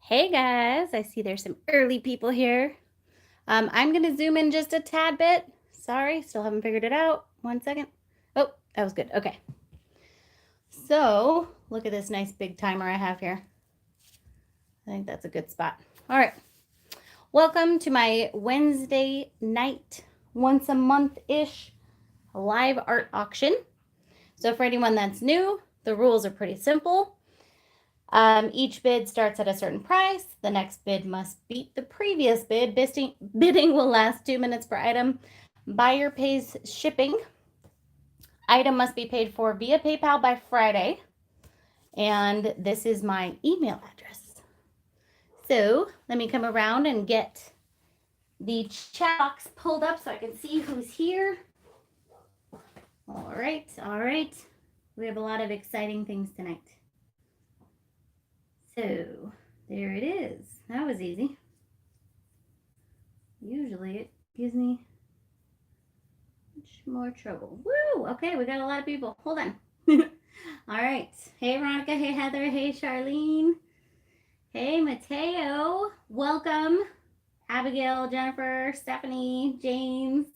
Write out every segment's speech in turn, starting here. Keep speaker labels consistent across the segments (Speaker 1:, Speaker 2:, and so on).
Speaker 1: Hey guys, I see there's some early people here. I'm gonna zoom in just a tad bit. Sorry, still haven't figured it out. 1 second. Oh, that was good. Okay. So look at this nice big timer I have here. I think that's a good spot. All right. Welcome to my Wednesday night, once a month-ish live art auction. So for anyone that's new, the rules are pretty simple. Each bid starts at a certain price. The next bid must beat the previous bid. Bidding will last 2 minutes per item. Buyer pays shipping. Item must be paid for via PayPal by Friday. And this is my email address. So let me come around and get the chat box pulled up so I can see who's here. All right, all right. We have a lot of exciting things tonight. So there it is. That was easy. Usually it gives me much more trouble. Woo! Okay, we got a lot of people. Hold on. All right. Hey, Veronica. Hey, Heather. Hey, Charlene. Hey, Mateo. Welcome. Abigail, Jennifer, Stephanie, James,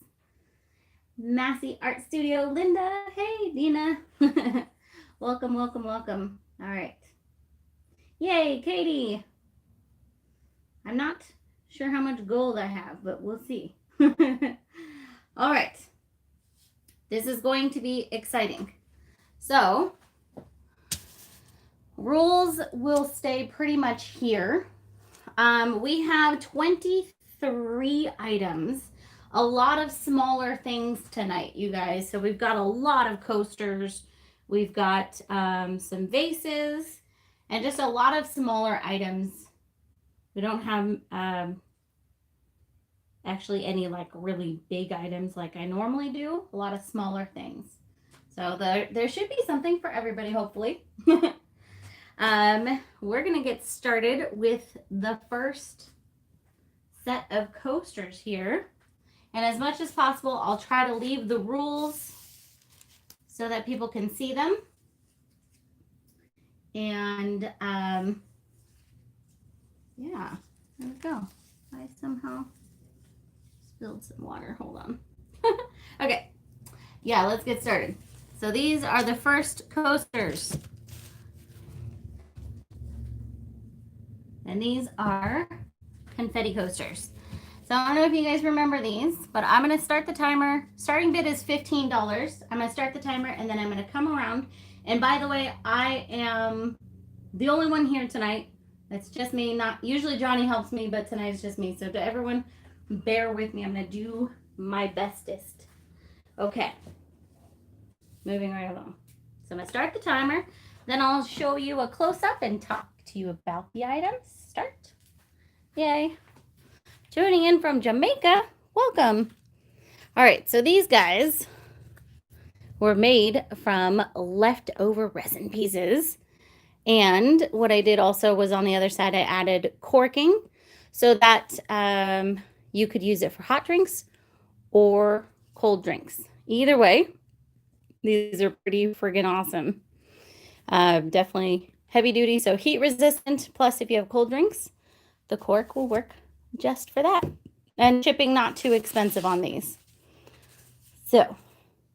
Speaker 1: Massey Art Studio, Linda. Hey, Dina. Welcome, welcome, welcome. All right. Yay, Katie. I'm not sure how much gold I have, but we'll see. All right. This is going to be exciting. So, rules will stay pretty much here. We have 23 items. A lot of smaller things tonight, you guys. So we've got a lot of coasters. We've got some vases and just a lot of smaller items. We don't have actually any like really big items like I normally do. A lot of smaller things. So there should be something for everybody, hopefully. We're going to get started with the first set of coasters here. And as much as possible, I'll try to leave the rules so that people can see them. And yeah, there we go. I somehow spilled some water. Hold on. Okay. Yeah, let's get started. So these are the first coasters. And these are confetti coasters. So I don't know if you guys remember these, but I'm going to start the timer. Starting bid is $15. I'm going to start the timer and then I'm going to come around. And by the way, I am the only one here tonight. It's just me. Not usually Johnny helps me, but tonight it's just me. So to everyone, bear with me. I'm going to do my bestest. Okay. Moving right along. So I'm going to start the timer. Then I'll show you a close-up and talk to you about the items. Start. Yay. Tuning in from Jamaica. Welcome. All right, so these guys were made from leftover resin pieces. And what I did also was on the other side, I added corking so that you could use it for hot drinks or cold drinks. Either way, these are pretty friggin' awesome. Definitely heavy duty, so heat resistant. Plus, if you have cold drinks, the cork will work just for that. And shipping not too expensive on these. So,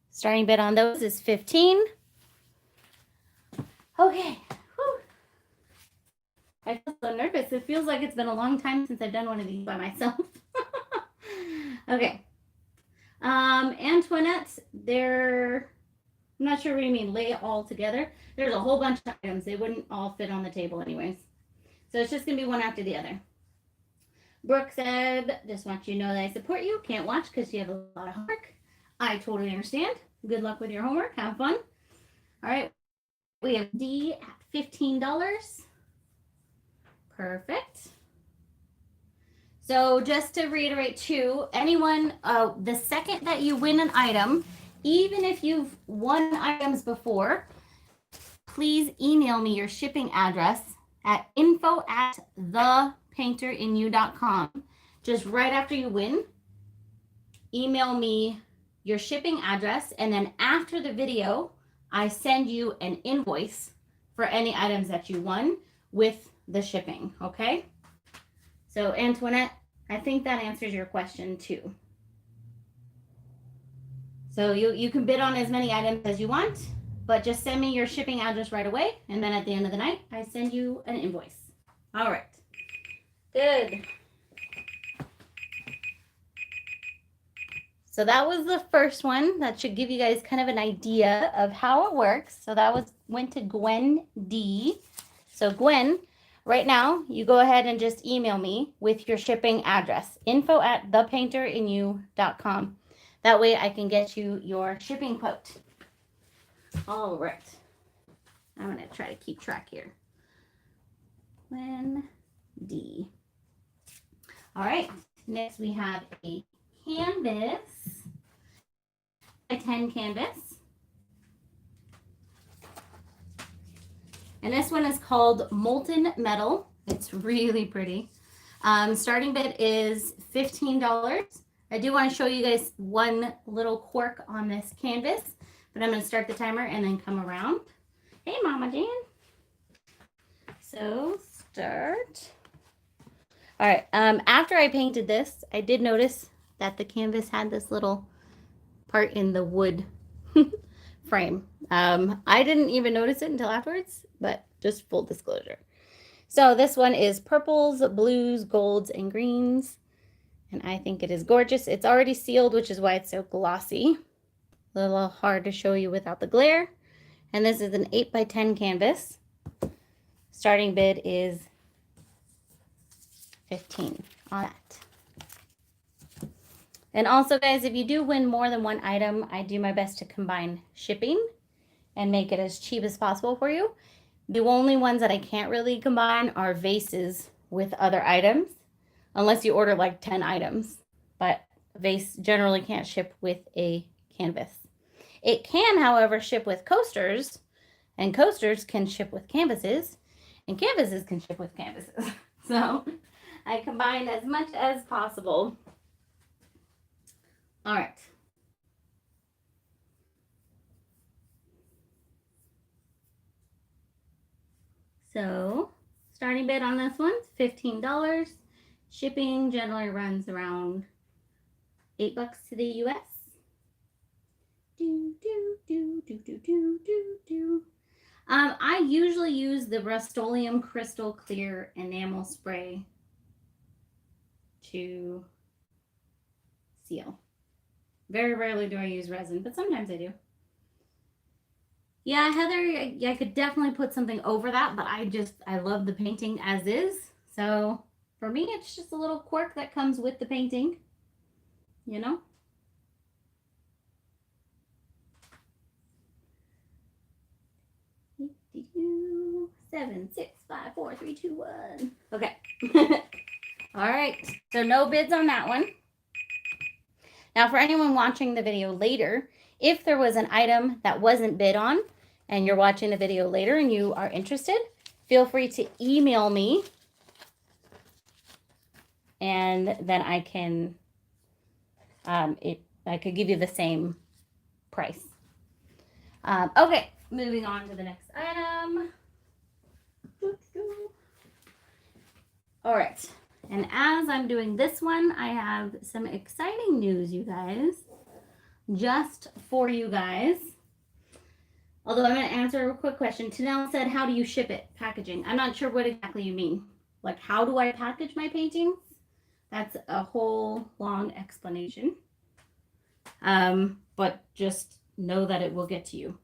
Speaker 1: starting bid on those is $15. Okay. Whew. I feel so nervous. It feels like it's been a long time since I've done one of these by myself. Okay. Antoinette, I'm not sure what you mean, lay it all together. There's a whole bunch of items. They wouldn't all fit on the table anyways. So it's just going to be one after the other. Brooke said, just want you to know that I support you. Can't watch because you have a lot of homework. I totally understand. Good luck with your homework. Have fun. All right. We have D at $15. Perfect. So just to reiterate too, anyone, the second that you win an item, even if you've won items before, please email me your shipping address at info@thepainterinyu.com. Just right after you win, email me your shipping address, and then after the video, I send you an invoice for any items that you won with the shipping, okay? So Antoinette, I think that answers your question too. So you can bid on as many items as you want, but just send me your shipping address right away. And then at the end of the night, I send you an invoice. All right. Good. So that was the first one. That should give you guys kind of an idea of how it works. So that went to Gwen D. So Gwen, right now, you go ahead and just email me with your shipping address, info@thepainterinYou.com. That way I can get you your shipping quote. All right. I'm going to try to keep track here. Gwen D. All right. Next we have a canvas, a 10 canvas. And this one is called Molten Metal. It's really pretty. Starting bid is $15. I do want to show you guys one little quirk on this canvas, but I'm going to start the timer and then come around. Hey, Mama Jan. So start. All right. After I painted this, I did notice that the canvas had this little part in the wood frame. I didn't even notice it until afterwards, but just full disclosure. So this one is purples, blues, golds, and greens. And I think it is gorgeous. It's already sealed, which is why it's so glossy. A little hard to show you without the glare. And this is an 8x10 canvas. Starting bid is $15 on that. And also, guys, if you do win more than one item, I do my best to combine shipping and make it as cheap as possible for you. The only ones that I can't really combine are vases with other items, unless you order like 10 items. But a vase generally can't ship with a canvas. It can, however, ship with coasters, and coasters can ship with canvases, and canvases can ship with canvases. So I combine as much as possible. All right. So starting bid on this one's $15. Shipping generally runs around $8 to the US. I usually use the Rust-Oleum Crystal Clear Enamel Spray to seal. Very rarely do I use resin, but sometimes I do. Yeah, Heather, I could definitely put something over that, but I love the painting as is. So for me, it's just a little quirk that comes with the painting, you know? Seven, 6, 5, 4, 3, 2, 1. Okay. All right. So no bids on that one. Now, for anyone watching the video later, if there was an item that wasn't bid on and you're watching the video later and you are interested, feel free to email me and then I can, I could give you the same price. Okay, moving on to the next item. All right, and as I'm doing this one, I have some exciting news, you guys, just for you guys. Although I'm going to answer a quick question. Tanel said, how do you ship it? Packaging. I'm not sure what exactly you mean. Like, how do I package my paintings? That's a whole long explanation. But just know that it will get to you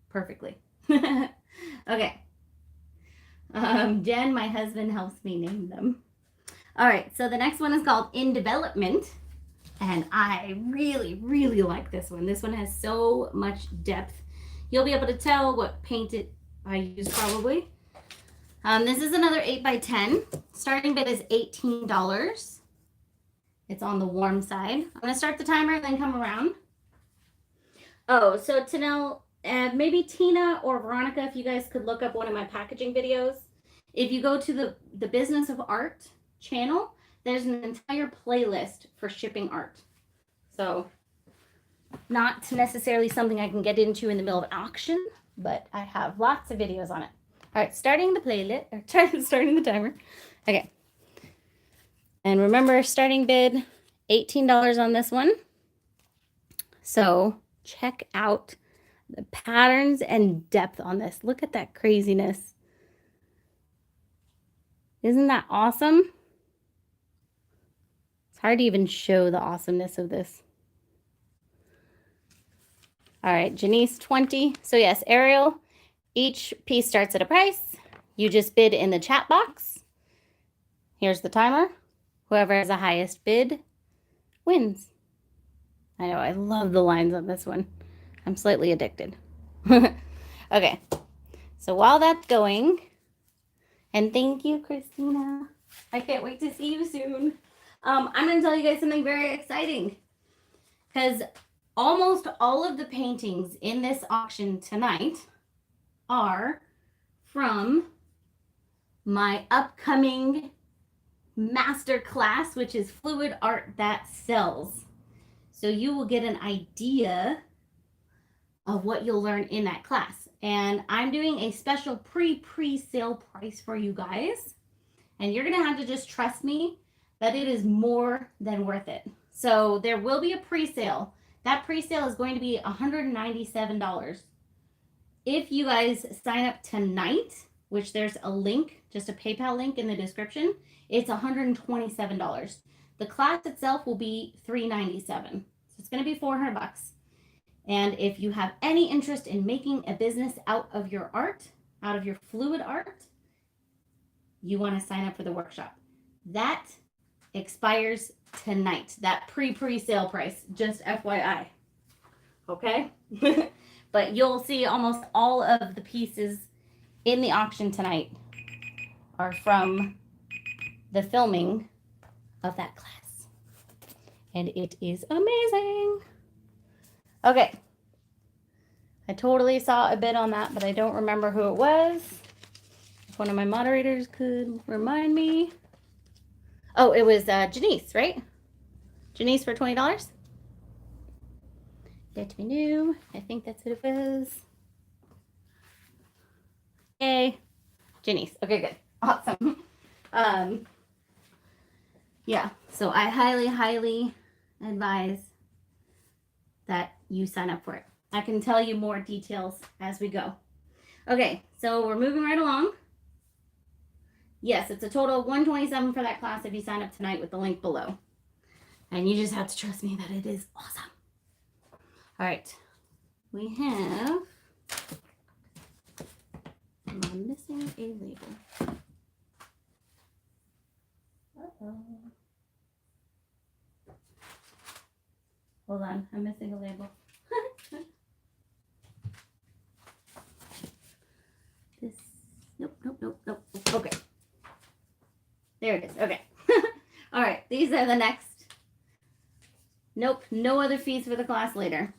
Speaker 1: perfectly. Okay. Jen, my husband, helps me name them. All right, so the next one is called In Development. And I really, really like this one. This one has so much depth. You'll be able to tell what paint I use probably. This is another 8x10. Starting bid is $18. It's on the warm side. I'm going to start the timer and then come around. Oh, so Tanel, maybe Tina or Veronica, if you guys could look up one of my packaging videos. If you go to the Business of Art channel, there's an entire playlist for shipping art. So not necessarily something I can get into in the middle of an auction, but I have lots of videos on it. All right, starting the playlist, or starting the timer. Okay. And remember, starting bid, $18 on this one. So check out the patterns and depth on this. Look at that craziness. Isn't that awesome? It's hard to even show the awesomeness of this. All right, Janice, 20. So yes, Ariel, each piece starts at a price. You just bid in the chat box. Here's the timer. Whoever has the highest bid wins. I know, I love the lines on this one. I'm slightly addicted. Okay, so while that's going, and thank you, Christina. I can't wait to see you soon. I'm going to tell you guys something very exciting, because almost all of the paintings in this auction tonight are from my upcoming master class, which is Fluid Art That Sells. So you will get an idea of what you'll learn in that class. And I'm doing a special pre-sale price for you guys. And you're going to have to just trust me that it is more than worth it. So there will be a pre-sale. That pre-sale is going to be $197. If you guys sign up tonight, which there's a link, just a PayPal link in the description, it's $127. The class itself will be $397. So it's going to be $400. And if you have any interest in making a business out of your art, out of your fluid art, you want to sign up for the workshop. That expires tonight. That pre-sale price, just FYI. Okay? But you'll see almost all of the pieces in the auction tonight are from the filming of that class. And it is amazing. Okay. I totally saw a bid on that, but I don't remember who it was. If one of my moderators could remind me. Oh, it was Janice, right? Janice for $20. Let me know. I think that's what it was. Yay. Janice. Okay, good. Awesome. Yeah, so I highly advise that you sign up for it. I can tell you more details as we go. Okay, so we're moving right along. Yes, it's a total of $127 for that class if you sign up tonight with the link below. And you just have to trust me that it is awesome. All right, we have, I'm missing a label. Uh-oh. Hold on, I'm missing a label. This, nope. Okay. There it is, okay. All right, these are the next. Nope, no other fees for the class later.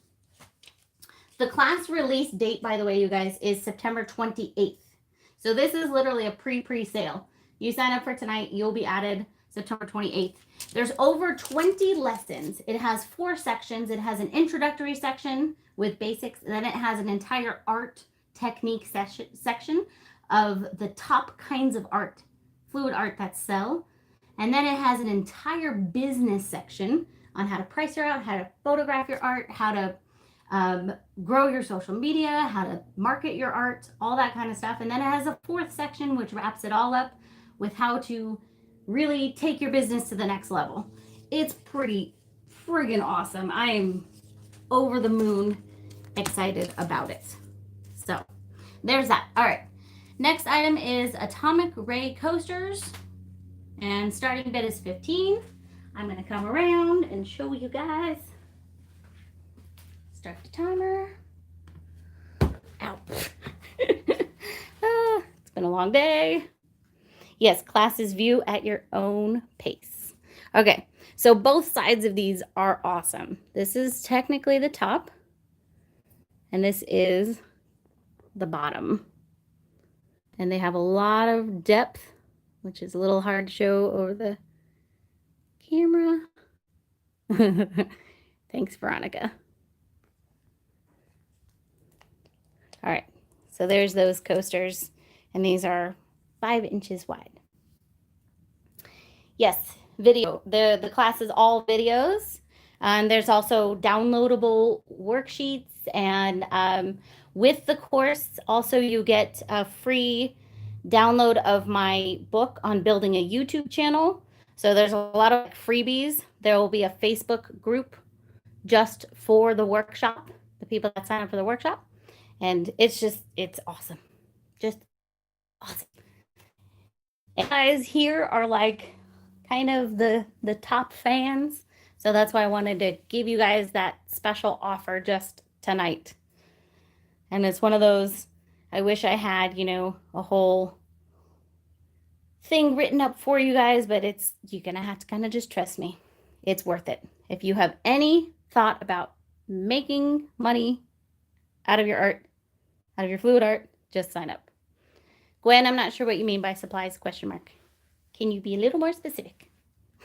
Speaker 1: The class release date, by the way, you guys, is September 28th. So this is literally a pre-sale. You sign up for tonight, you'll be added September 28th. There's over 20 lessons. It has 4 sections. It has an introductory section with basics. Then it has an entire art technique section of the top kinds of art, fluid art that sell. And then it has an entire business section on how to price your art, how to photograph your art, how to grow your social media, how to market your art, all that kind of stuff. And then it has a 4th section which wraps it all up with how to really take your business to the next level. It's pretty friggin' awesome. I am over the moon excited about it. So there's that. All right. Next item is atomic ray coasters. And starting bid is $15. I'm going to come around and show you guys. Start the timer. Ow. It's been a long day. Yes, classes view at your own pace. Okay, so both sides of these are awesome. This is technically the top, and this is the bottom. And they have a lot of depth, which is a little hard to show over the camera. Thanks, Veronica. All right, so there's those coasters. And these are 5 inches wide. Yes, video. The class is all videos. And there's also downloadable worksheets. And with the course, also you get a free download of my book on building a YouTube channel. So there's a lot of freebies. There will be a Facebook group just for the workshop, the people that sign up for the workshop. And it's awesome. Just awesome. And guys here are like kind of the top fans. So that's why I wanted to give you guys that special offer just tonight. And it's one of those, I wish I had, you know, a whole thing written up for you guys, but you're going to have to kind of just trust me. It's worth it. If you have any thought about making money out of your art, out of your fluid art, just sign up. Gwen, I'm not sure what you mean by supplies, question mark. Can you be a little more specific?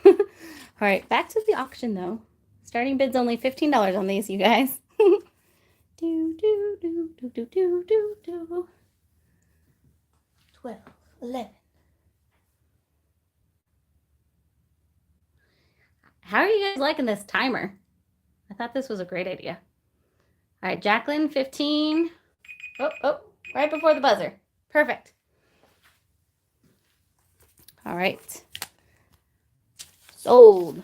Speaker 1: All right, back to the auction though. Starting bid's only $15 on these, you guys. do, do, do, do, do, do, do, do. 12, 11. How are you guys liking this timer? I thought this was a great idea. All right, Jacqueline, 15. Oh, right before the buzzer. Perfect. All right. Sold.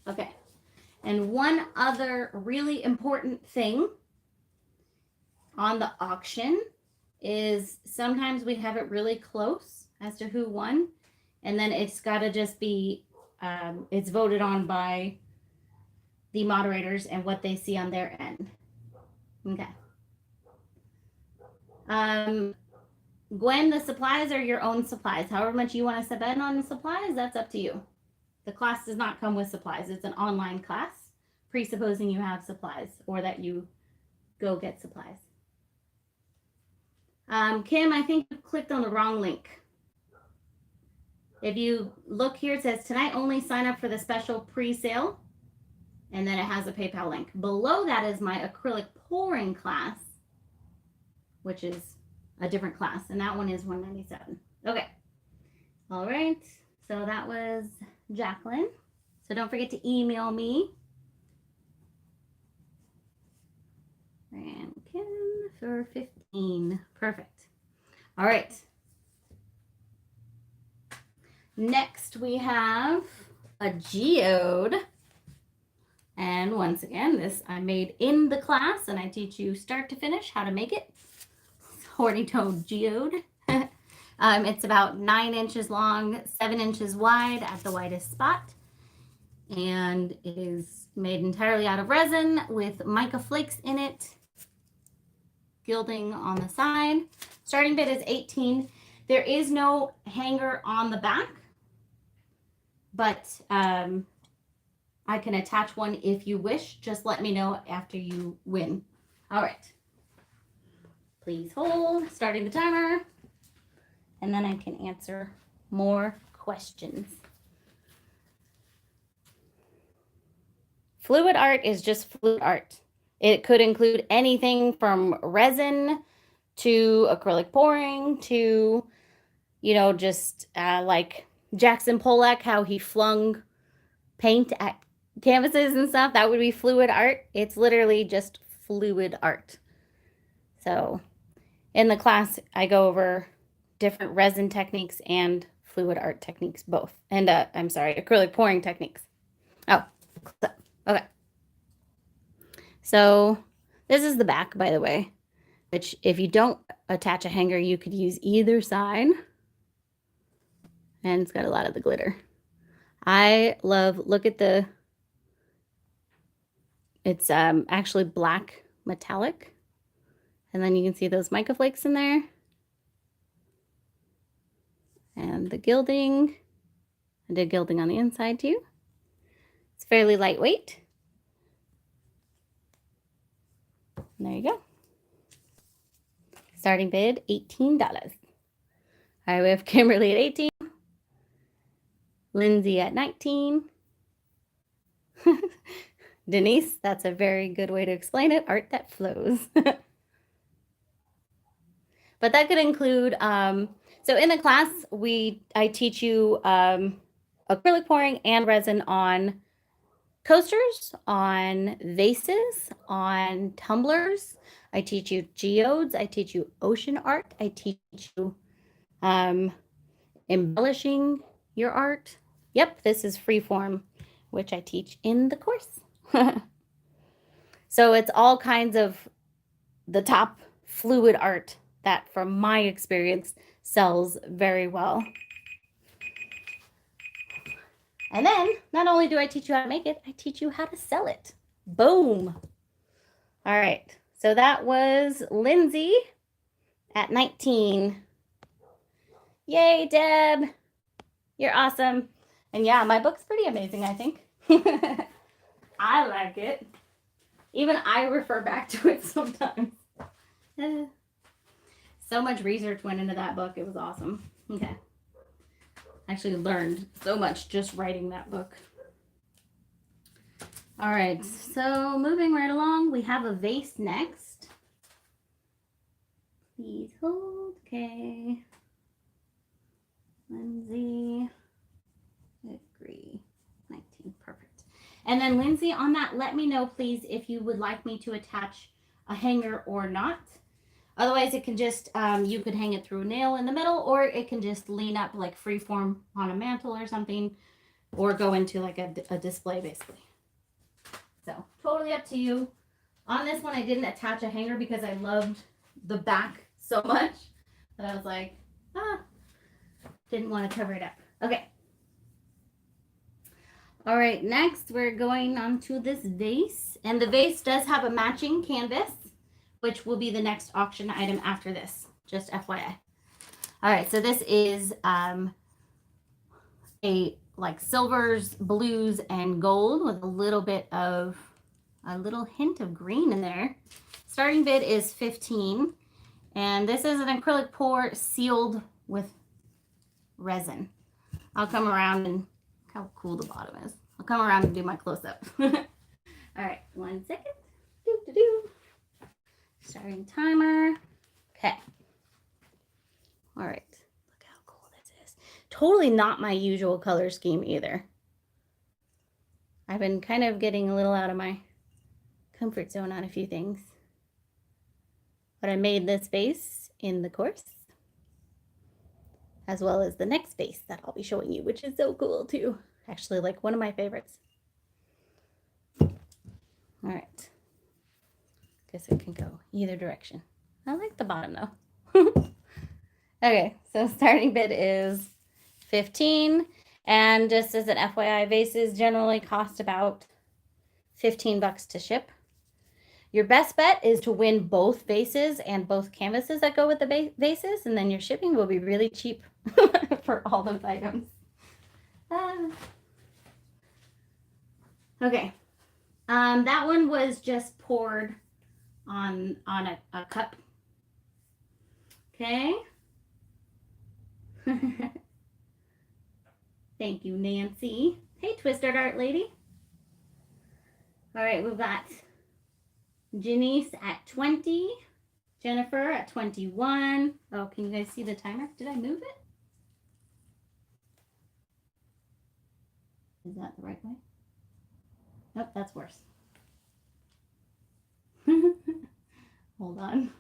Speaker 1: Okay. And one other really important thing on the auction is sometimes we have it really close as to who won. And then it's got to just be, it's voted on by the moderators and what they see on their end. Okay. Gwen, the supplies are your own supplies. However much you want to spend on the supplies, that's up to you. The class does not come with supplies. It's an online class, presupposing you have supplies or that you go get supplies. Kim, I think you clicked on the wrong link. If you look here, it says tonight only sign up for the special pre-sale. And then it has a PayPal link. Below that is my acrylic pouring class, which is a different class. And that one is $197. Okay. All right. So that was Jacqueline. So don't forget to email me. And Kim for 15. Perfect. All right. Next we have a geode. And once again, this I made in the class, and I teach you start to finish how to make it. Horny toad geode. It's about 9 inches long, 7 inches wide at the widest spot. And it is made entirely out of resin with mica flakes in it. Gilding on the side. Starting bid is 18. There is no hanger on the back, but I can attach one if you wish. Just let me know after you win. All right. Please hold. Starting the timer. And then I can answer more questions. Fluid art is just fluid art. It could include anything from resin to acrylic pouring to, you know, just like Jackson Pollock, how he flung paint at canvases and stuff. That would be fluid art. It's literally just fluid art. So in the class, I go over different resin techniques and fluid art techniques both. And I'm sorry, acrylic pouring techniques. Oh, okay. So this is the back, by the way, which if you don't attach a hanger, you could use either side. And it's got a lot of the glitter. I love, look at the, it's actually black metallic. And then you can see those mica flakes in there. And the gilding. I did gilding on the inside too. It's fairly lightweight. And there you go. Starting bid, $18. All right, we have Kimberly at 18. Lindsay at 19. Denise, that's a very good way to explain it. Art that flows. But that could include, so in the class, I teach you acrylic pouring and resin on coasters, on vases, on tumblers. I teach you geodes. I teach you ocean art. I teach you embellishing your art. Yep, this is freeform, which I teach in the course. So it's all kinds of the top fluid art that, from my experience, sells very well. And then, not only do I teach you how to make it, I teach you how to sell it. Boom. All right. So that was Lindsay at 19. Yay, Deb. You're awesome. And yeah, my book's pretty amazing, I think. I like it. Even I refer back to it sometimes. So much research went into that book. It was awesome. Okay. Actually learned so much just writing that book. All right, so moving right along, we have a vase next. Please hold. Okay. Lindsay, agree. 19, perfect. And then Lindsay, on that, let me know, please, if you would like me to attach a hanger or not. Otherwise, it can just, you could hang it through a nail in the middle, or it can just lean up like freeform on a mantle or something, or go into like a display, basically. So, totally up to you. On this one, I didn't attach a hanger because I loved the back so much that I was like, didn't want to cover it up. Okay. All right, next we're going on to this vase. And the vase does have a matching canvas, which will be the next auction item after this, just FYI. All right, so this is a like silvers, blues, and gold with a little bit of, a little hint of green in there. Starting bid is 15, and this is an acrylic pour sealed with resin. I'll come around and, look how cool the bottom is. I'll come around and do my close-up. All right, 1 second. Starting timer. Okay. All right. Look how cool this is. Totally not my usual color scheme either. I've been kind of getting a little out of my comfort zone on a few things. But I made this vase in the course, as well as the next vase that I'll be showing you, which is so cool too. Actually, like one of my favorites. All right. Guess it can go either direction. I like the bottom though. Okay, so starting bid is 15. And just as an FYI, vases generally cost about 15 bucks to ship. Your best bet is to win both vases and both canvases that go with the vases, and then your shipping will be really cheap for all those items. Okay. That one was just poured on a cup. Okay. Thank you, Nancy. Hey, Twisted Art Lady. All right, we've got Janice at 20, Jennifer at 21. Oh, can you guys see the timer? Did I move it? Is that the right way? Nope, that's worse. Hold on.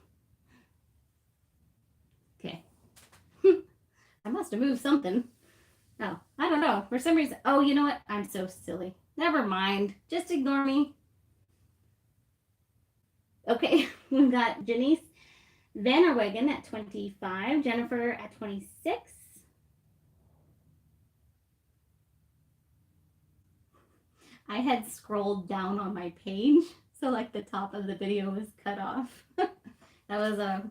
Speaker 1: Okay. I must have moved something. Oh, I don't know. For some reason. Oh, you know what? I'm so silly. Never mind. Just ignore me. Okay, we've got Janice Vanderwegen at 25, Jennifer at 26. I had scrolled down on my page, so like the top of the video was cut off. That was a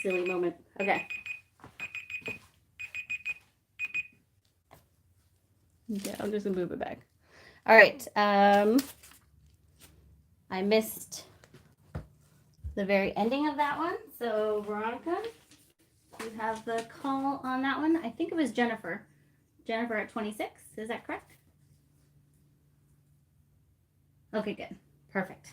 Speaker 1: silly moment. Okay. Okay, I'm just gonna move it back. All right. I missed the very ending of that one. So Veronica, you have the call on that one. I think it was Jennifer. Jennifer at 26. Is that correct? Okay, good. Perfect.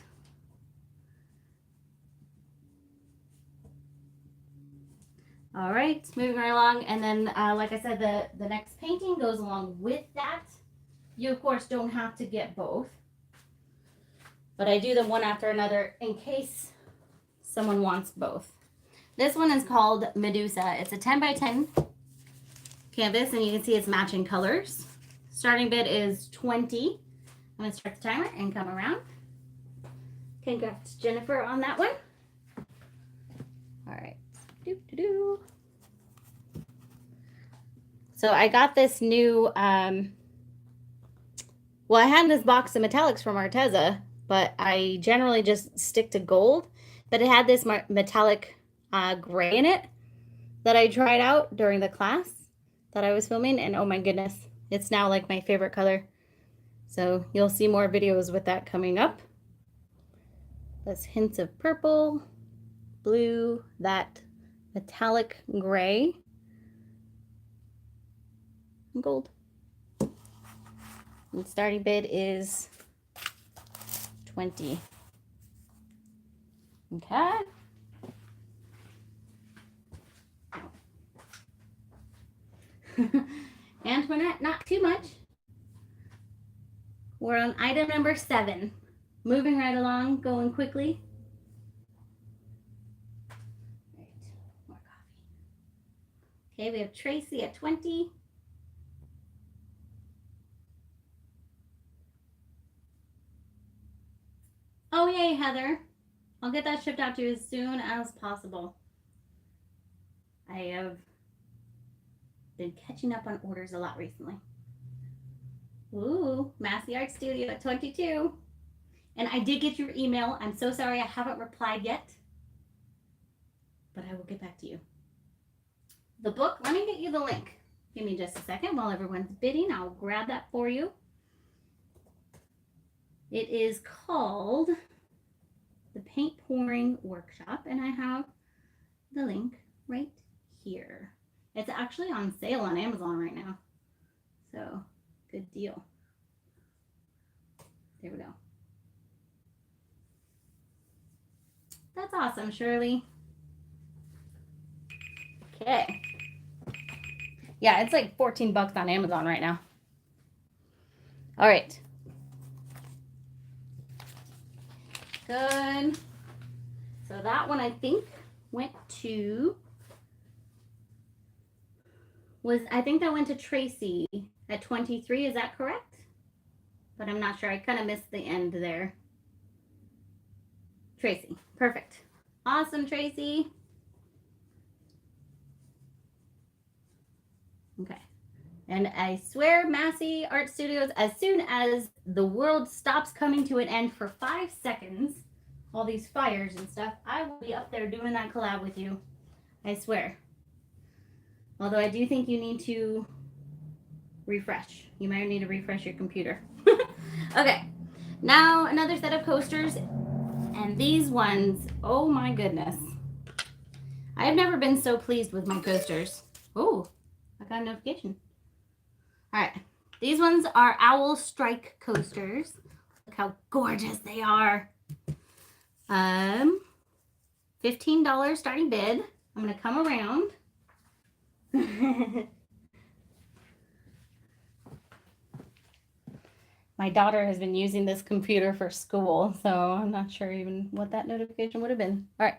Speaker 1: All right, moving right along. And then, like I said, the next painting goes along with that. You, of course, don't have to get both. But I do them one after another in case someone wants both. This one is called Medusa. It's a 10 by 10 canvas, and you can see it's matching colors. Starting bid is 20. I'm going to start the timer and come around. Congrats, Jennifer, on that one. All right. Doo-doo-doo. So I got this new, well, I had this box of metallics from Arteza, but I generally just stick to gold. But it had this metallic gray in it that I tried out during the class that I was filming, and oh my goodness, it's now like my favorite color. So you'll see more videos with that coming up. There's hints of purple, blue, that metallic gray, and gold. And starting bid is 20. Okay. Antoinette, not too much. We're on item number 7. Moving right along, going quickly. Right, more coffee. Okay, we have Tracy at 20. Oh, yay, Heather. I'll get that shipped out to you as soon as possible. I have been catching up on orders a lot recently. Ooh, Massey Art Studio at 22. And I did get your email. I'm so sorry I haven't replied yet, but I will get back to you. The book, let me get you the link. Give me just a second while everyone's bidding. I'll grab that for you. It is called The Paint Pouring Workshop, and I have the link right here. It's actually on sale on Amazon right now, so good deal. There we go. That's awesome, Shirley. Okay. Yeah, it's like 14 bucks on Amazon right now. All right. Good. So that one I think went to, I think that went to Tracy at 23. Is that correct? But I'm not sure. I kind of missed the end there. Tracy. Perfect. Awesome, Tracy. Okay. And I swear, Massey Art Studios, as soon as the world stops coming to an end for 5 seconds, all these fires and stuff, I will be up there doing that collab with you. I swear. Although I do think you need to refresh. You might need to refresh your computer. Okay. Now another set of coasters. And these ones, oh my goodness. I have never been so pleased with my coasters. Oh, I got a notification. All right. These ones are Owl Strike coasters. Look how gorgeous they are. $15 starting bid. I'm going to come around. My daughter has been using this computer for school, so I'm not sure even what that notification would have been. All right.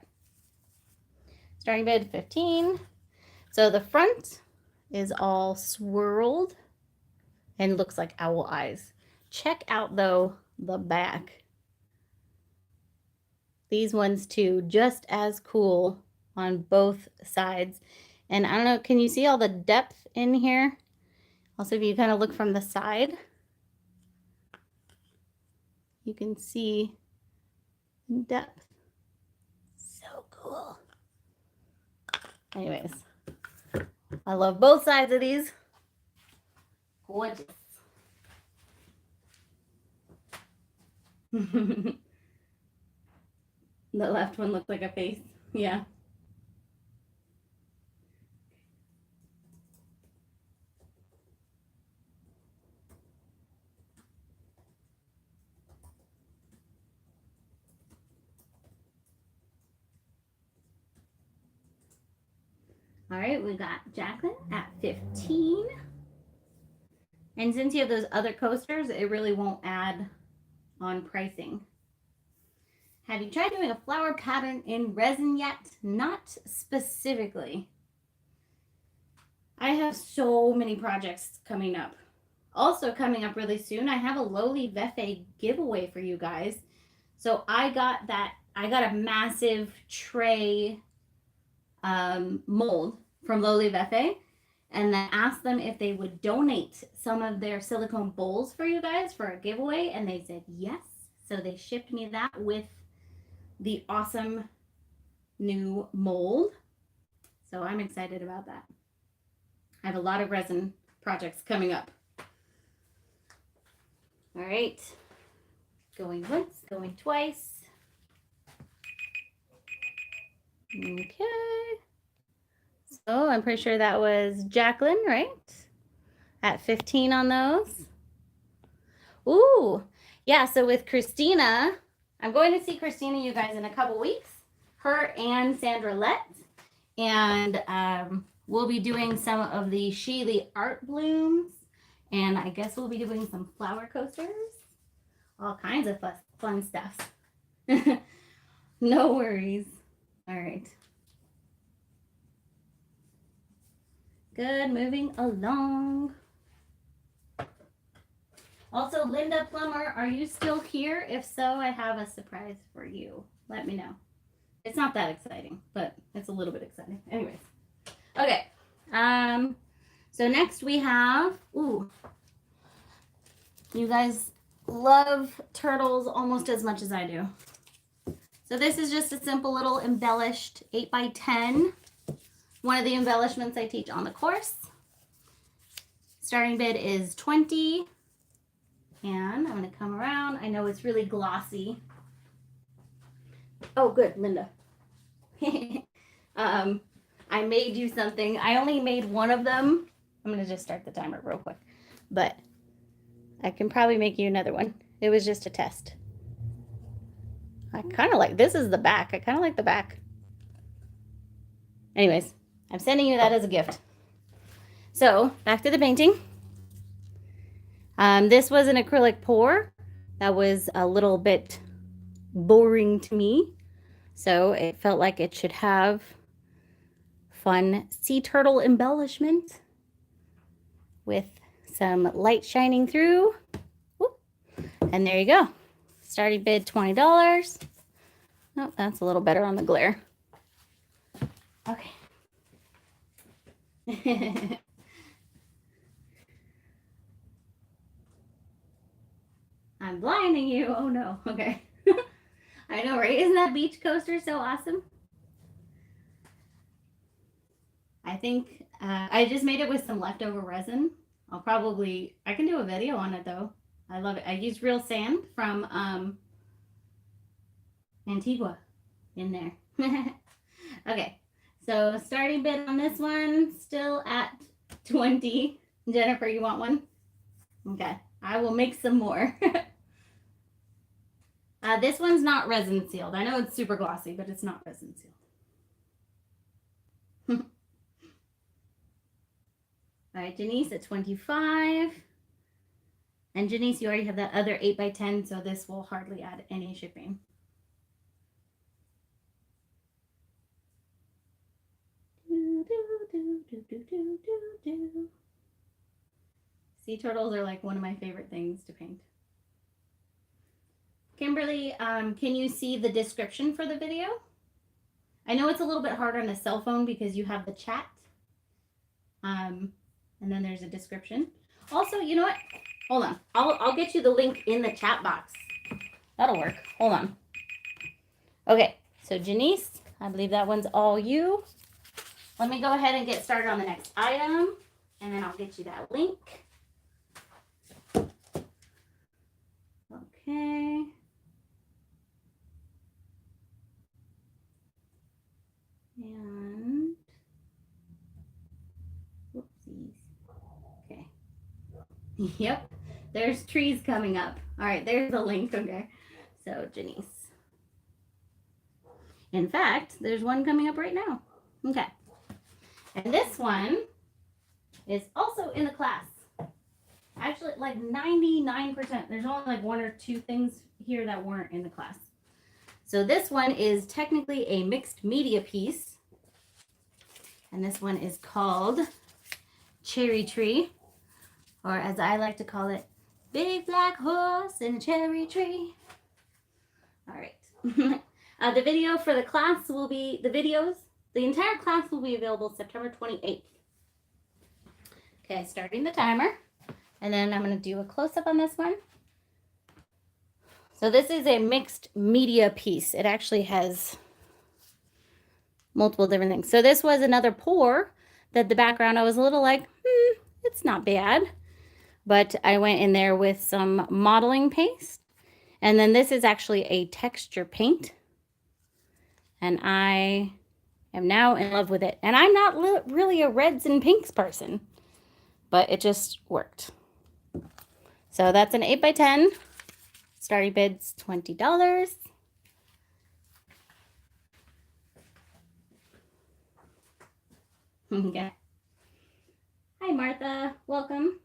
Speaker 1: Starting bid 15. So the front is all swirled and looks like owl eyes. Check out, though, the back. These ones, too, just as cool on both sides. And I don't know, can you see all the depth in here? Also, if you kind of look from the side, you can see depth. So cool. Anyways, I love both sides of these. Gorgeous. The left one looks like a face. Yeah. All right, we got Jacqueline at 15. And since you have those other coasters, it really won't add on pricing. Have you tried doing a flower pattern in resin yet? Not specifically. I have so many projects coming up. Also coming up really soon, I have a Lowly Vefe giveaway for you guys. So I got a massive tray mold from Lowly Vefe, and then asked them if they would donate some of their silicone bowls for you guys for a giveaway, and they said yes. So they shipped me that with the awesome new mold. So I'm excited about that. I have a lot of resin projects coming up. All right, going once, going twice. Okay. So I'm pretty sure that was Jacqueline, right? At 15 on those. Ooh, yeah, so with Christina, I'm going to see Christina, you guys, in a couple weeks. Her and Sandra Lett. And we'll be doing some of the Sheely art blooms. And I guess we'll be doing some flower coasters. All kinds of fun stuff. No worries. All right. Good, moving along. Also, Linda Plummer, are you still here? If so, I have a surprise for you. Let me know. It's not that exciting, but it's a little bit exciting. Anyways. Okay. So next we have, ooh, you guys love turtles almost as much as I do. So this is just a simple little embellished 8x10. One of the embellishments I teach on the course. Starting bid is 20. And I'm going to come around. I know it's really glossy. Oh, good, Linda. I made you something. I only made one of them. I'm going to just start the timer real quick. But I can probably make you another one. It was just a test. I kind of like, this is the back. I kind of like the back. Anyways, I'm sending you that as a gift. So, back to the painting. This was an acrylic pour. That was a little bit boring to me. So, it felt like it should have fun sea turtle embellishment with some light shining through. Whoop. And there you go. Starting bid $20. Oh, that's a little better on the glare. Okay. I'm blinding you. Oh no. Okay. I know, right? Isn't that beach coaster so awesome? I think I just made it with some leftover resin. I can do a video on it though. I love it. I used real sand from Antigua in there. Okay, so starting bid on this one, still at 20. Jennifer, you want one? Okay, I will make some more. This one's not resin sealed. I know it's super glossy, but it's not resin sealed. All right, Janice at 25. And Janice, you already have that other 8x10, so this will hardly add any shipping. Sea turtles are like one of my favorite things to paint. Kimberly, can you see the description for the video? I know it's a little bit hard on a cell phone because you have the chat. And then there's a description. Also, you know what? Hold on. I'll get you the link in the chat box. That'll work. Hold on. Okay, so Janice, I believe that one's all you. Let me go ahead and get started on the next item, and then I'll get you that link. Okay. And whoopsies. Okay. Yep. There's trees coming up. All right, there's the link. Okay. So Janice. In fact, there's one coming up right now. Okay. And this one is also in the class. Actually, like 99%. There's only like 1 or 2 things here that weren't in the class. So this one is technically a mixed media piece. And this one is called Cherry Tree, or as I like to call it, Big Black Horse in a Cherry Tree. All right. The video for the class will be, the entire class will be available September 28th. Okay, starting the timer. And then I'm going to do a close-up on this one. So this is a mixed media piece. It actually has multiple different things. So this was another pour that the background, I was a little like, it's not bad. But I went in there with some modeling paste. And then this is actually a texture paint. And I am now in love with it. And I'm not really a reds and pinks person, but it just worked. So that's an 8x10. Starting bid's $20. Okay. Hi, Martha. Welcome.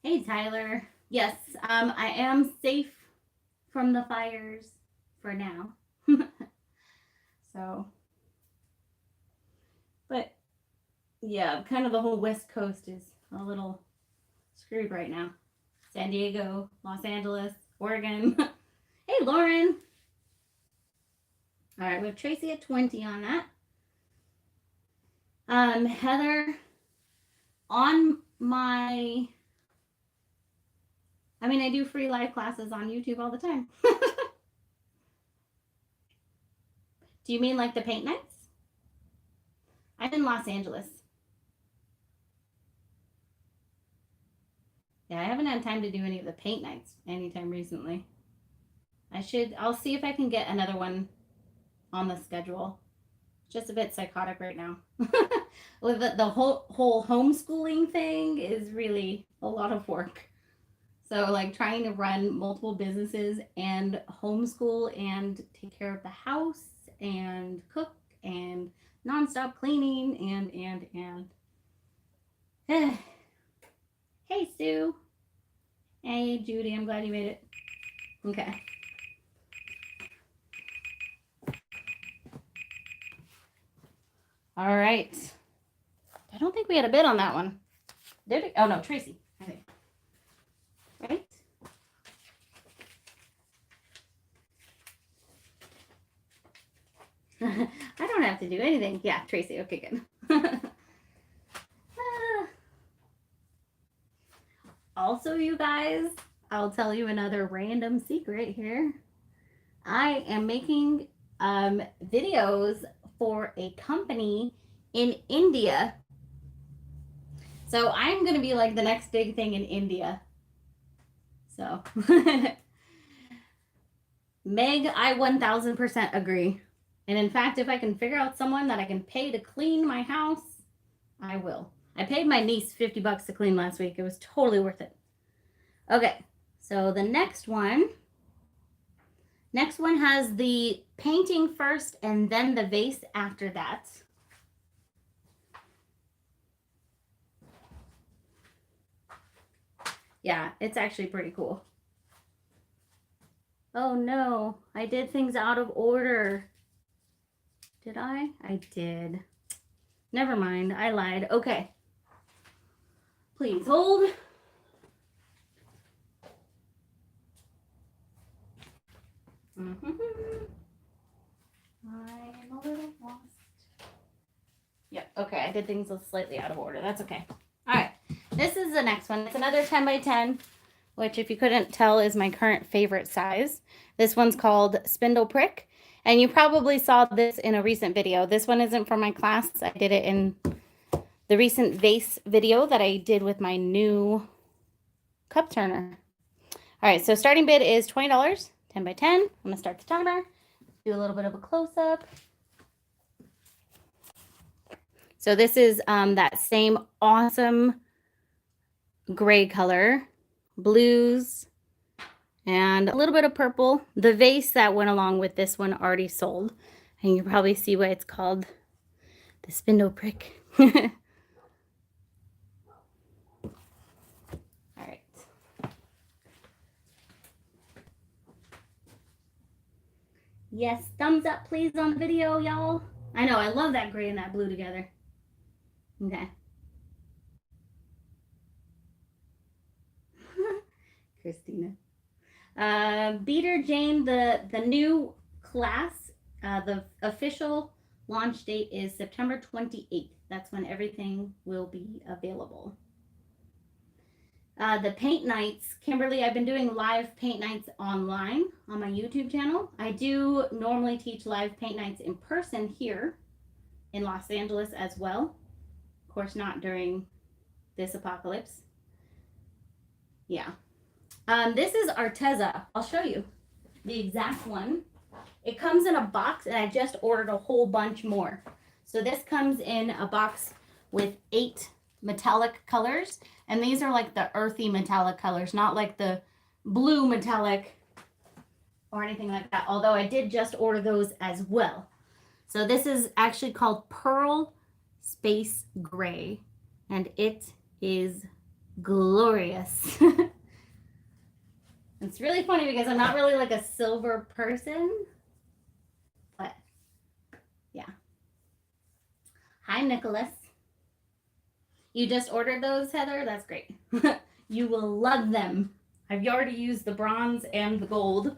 Speaker 1: Hey, Tyler. Yes, I am safe from the fires for now. So, but yeah, kind of the whole West Coast is a little screwed right now. San Diego, Los Angeles, Oregon. Hey, Lauren. All right, we have Tracy at 20 on that. Heather, on my, I do free live classes on YouTube all the time. Do you mean like the paint nights? I'm in Los Angeles. Yeah, I haven't had time to do any of the paint nights anytime recently. I'll see if I can get another one on the schedule. Just a bit psychotic right now. With the whole homeschooling thing is really a lot of work. So like trying to run multiple businesses and homeschool and take care of the house and cook and nonstop cleaning and Hey, Sue. Hey, Judy. I'm glad you made it. Okay. All right. I don't think we had a bid on that one. Did we? Oh, no, Tracy, I think. Right? I don't have to do anything. Yeah, Tracy. Okay, good. Also, you guys, I'll tell you another random secret here. I am making videos for a company in India. So I'm going to be like the next big thing in India. So, Meg, I 1000% agree. And in fact, if I can figure out someone that I can pay to clean my house, I will. I paid my niece $50 to clean last week. It was totally worth it. Okay, so the next one has the painting first and then the vase after that. Yeah, it's actually pretty cool. Oh no, I did things out of order. Did I? I did. Never mind, I lied. Okay. Please hold. I'm a little lost. Yep, okay, I did things slightly out of order. That's okay. All right, this is the next one. It's another 10x10, which if you couldn't tell is my current favorite size. This one's called Spindle Prick, and you probably saw this in a recent video. This one isn't for my class. I did it in the recent vase video that I did with my new cup turner. All right, so starting bid is $20, 10x10. I'm gonna start the timer, do a little bit of a close-up. So this is that same awesome gray color, blues, and a little bit of purple. The vase that went along with this one already sold, and you probably see why it's called the spindle prick. All right. Yes, thumbs up please on the video, y'all. I know, I love that gray and that blue together. Okay. Christina. Beater Jane, the new class, the official launch date is September 28th. That's when everything will be available. The paint nights, Kimberly, I've been doing live paint nights online on my YouTube channel. I do normally teach live paint nights in person here in Los Angeles as well. Of course, not during this apocalypse. Yeah. This is Arteza. I'll show you the exact one. It comes in a box, and I just ordered a whole bunch more. So this comes in a box with 8 metallic colors, and these are like the earthy metallic colors, not like the blue metallic or anything like that, although I did just order those as well. So this is actually called Pearl Space Gray, and it is glorious. It's really funny because I'm not really like a silver person, but yeah. Hi, Nicholas. You just ordered those, Heather? That's great. You will love them. I've already used the bronze and the gold,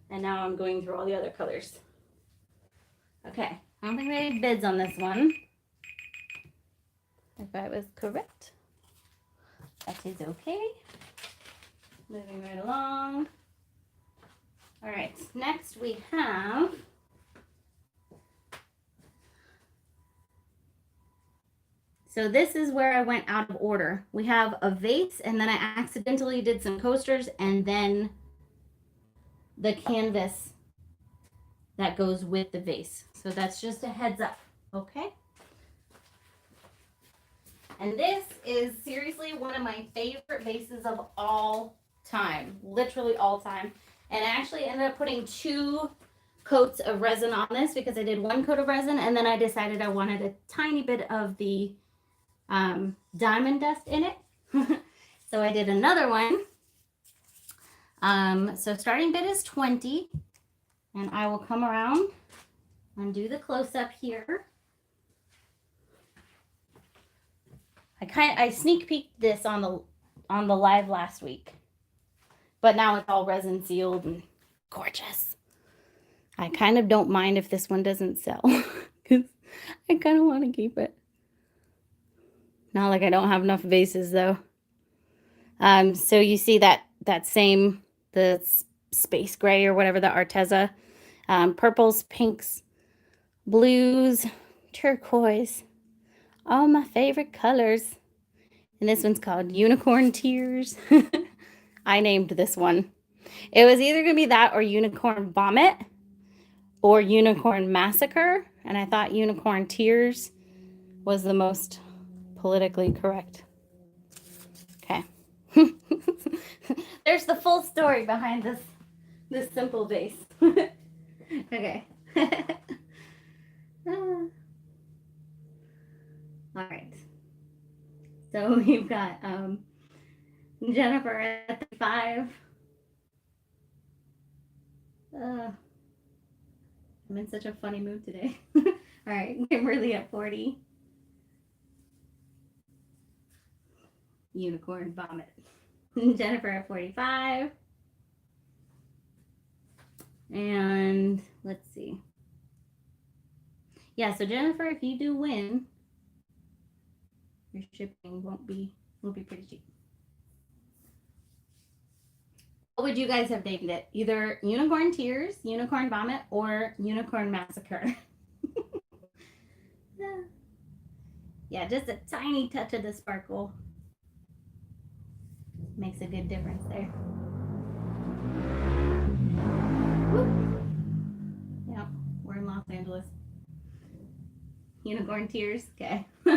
Speaker 1: and now I'm going through all the other colors. Okay, I don't think we had bids on this one. If I was correct, that is okay. Moving right along. All right, next we have so this is where I went out of order. We have a vase, and then I accidentally did some coasters, and then the canvas that goes with the vase. So that's just a heads up, okay? And this is seriously one of my favorite vases of all time, literally all time. And I actually ended up putting 2 coats of resin on this because I did 1 coat of resin, and then I decided I wanted a tiny bit of the diamond dust in it. So I did another one. So starting bid is 20, and I will come around and do the close-up here. I sneak peeked this on the live last week, but now it's all resin sealed and gorgeous. I kind of don't mind if this one doesn't sell because I kind of want to keep it. Not like I don't have enough vases though. So you see that same, the space gray or whatever, the Arteza, purples, pinks, blues, turquoise, all my favorite colors. And this one's called Unicorn Tears. I named this one. It was either going to be that or Unicorn Vomit or Unicorn Massacre. And I thought Unicorn Tears was the most politically correct. Okay. There's the full story behind this simple vase. Okay. All right. So we've got Jennifer at 5. I'm in such a funny mood today. All right, Kimberly at 40. Unicorn Vomit. Jennifer at 45. And let's see. Yeah, so Jennifer, if you do win, your shipping won't be pretty cheap. What would you guys have named it? Either Unicorn Tears, Unicorn Vomit, or Unicorn Massacre? Yeah, just a tiny touch of the sparkle makes a good difference there. Woo. Yeah, we're in Los Angeles. Unicorn Tears, okay. All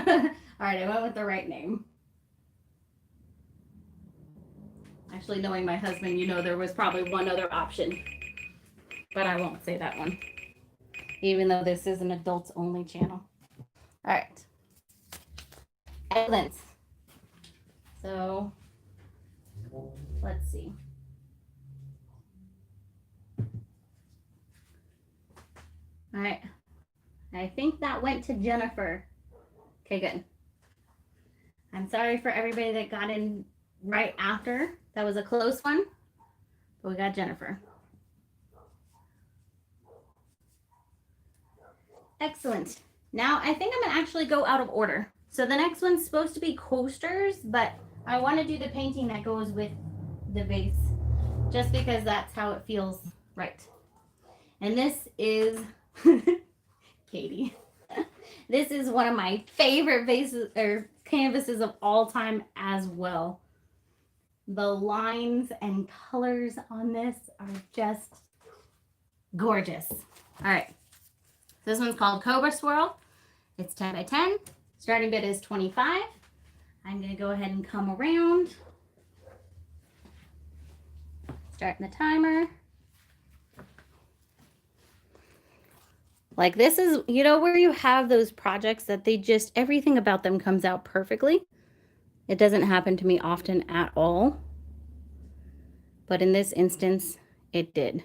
Speaker 1: right, I went with the right name. Actually, knowing my husband, you know there was probably one other option, but I won't say that one, even though this is an adults only channel. All right. Excellent. So let's see. All right. I think that went to Jennifer. Okay, good. I'm sorry for everybody that got in right after. That was a close one, but we got Jennifer. Excellent. Now I think I'm gonna actually go out of order. So the next one's supposed to be coasters, but I want to do the painting that goes with the vase, just because that's how it feels right. And this is Katie. This is one of my favorite vases or canvases of all time as well. The lines and colors on this are just gorgeous. All right. This one's called Cobra Swirl. It's 10 by 10. Starting bid is 25. I'm going to go ahead and come around. Starting the timer. Like this is, you know, where you have those projects that they just, everything about them comes out perfectly. It doesn't happen to me often at all. But in this instance, it did.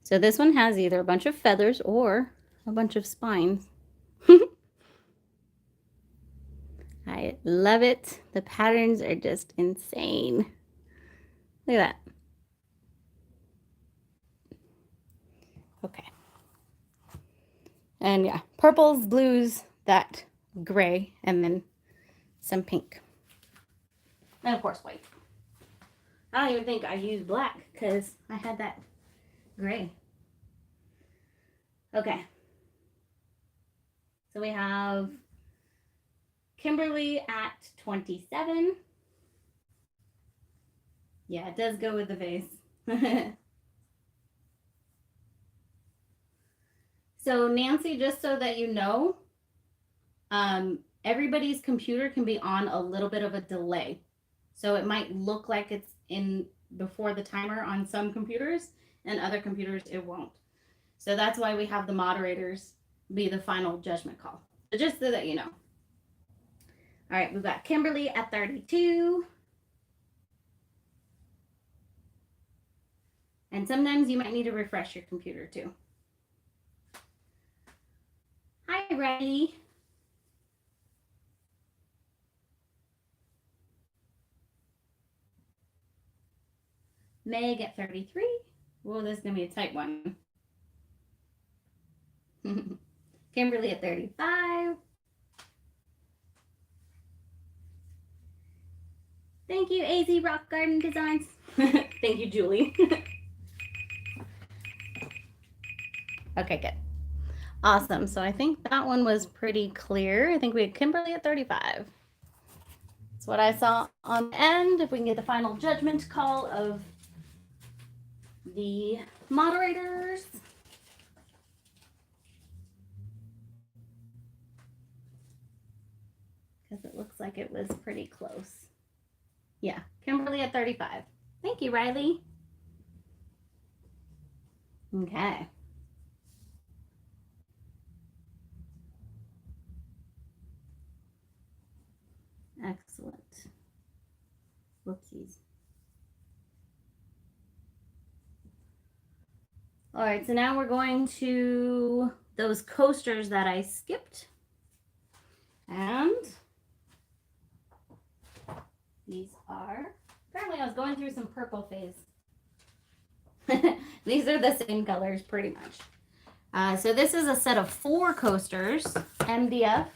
Speaker 1: So this one has either a bunch of feathers or a bunch of spines. I love it. The patterns are just insane. Look at that. Okay. And yeah, purples, blues, that gray, and then some pink. And of course, white. I don't even think I used black because I had that gray. Okay. So we have Kimberly at 27. Yeah, it does go with the vase. So Nancy, just so that you know, everybody's computer can be on a little bit of a delay. So it might look like it's in before the timer on some computers, and other computers it won't. So that's why we have the moderators be the final judgment call. So just so that you know. All right, we've got Kimberly at 32. And sometimes you might need to refresh your computer too. Hi, Riley. Meg at 33. Whoa, this is going to be a tight one. Kimberly at 35. Thank you, AZ Rock Garden Designs. Thank you, Julie. Okay, good. Awesome. So I think that one was pretty clear. I think we had Kimberly at 35. That's what I saw on the end. If we can get the final judgment call of the moderators. Because it looks like it was pretty close. Yeah, Kimberly at 35. Thank you, Riley. Okay. Excellent. Whoopsies. All right, so now we're going to those coasters that I skipped. And these are, apparently I was going through some purple phase. These are the same colors pretty much. So this is a set of 4 coasters, MDF,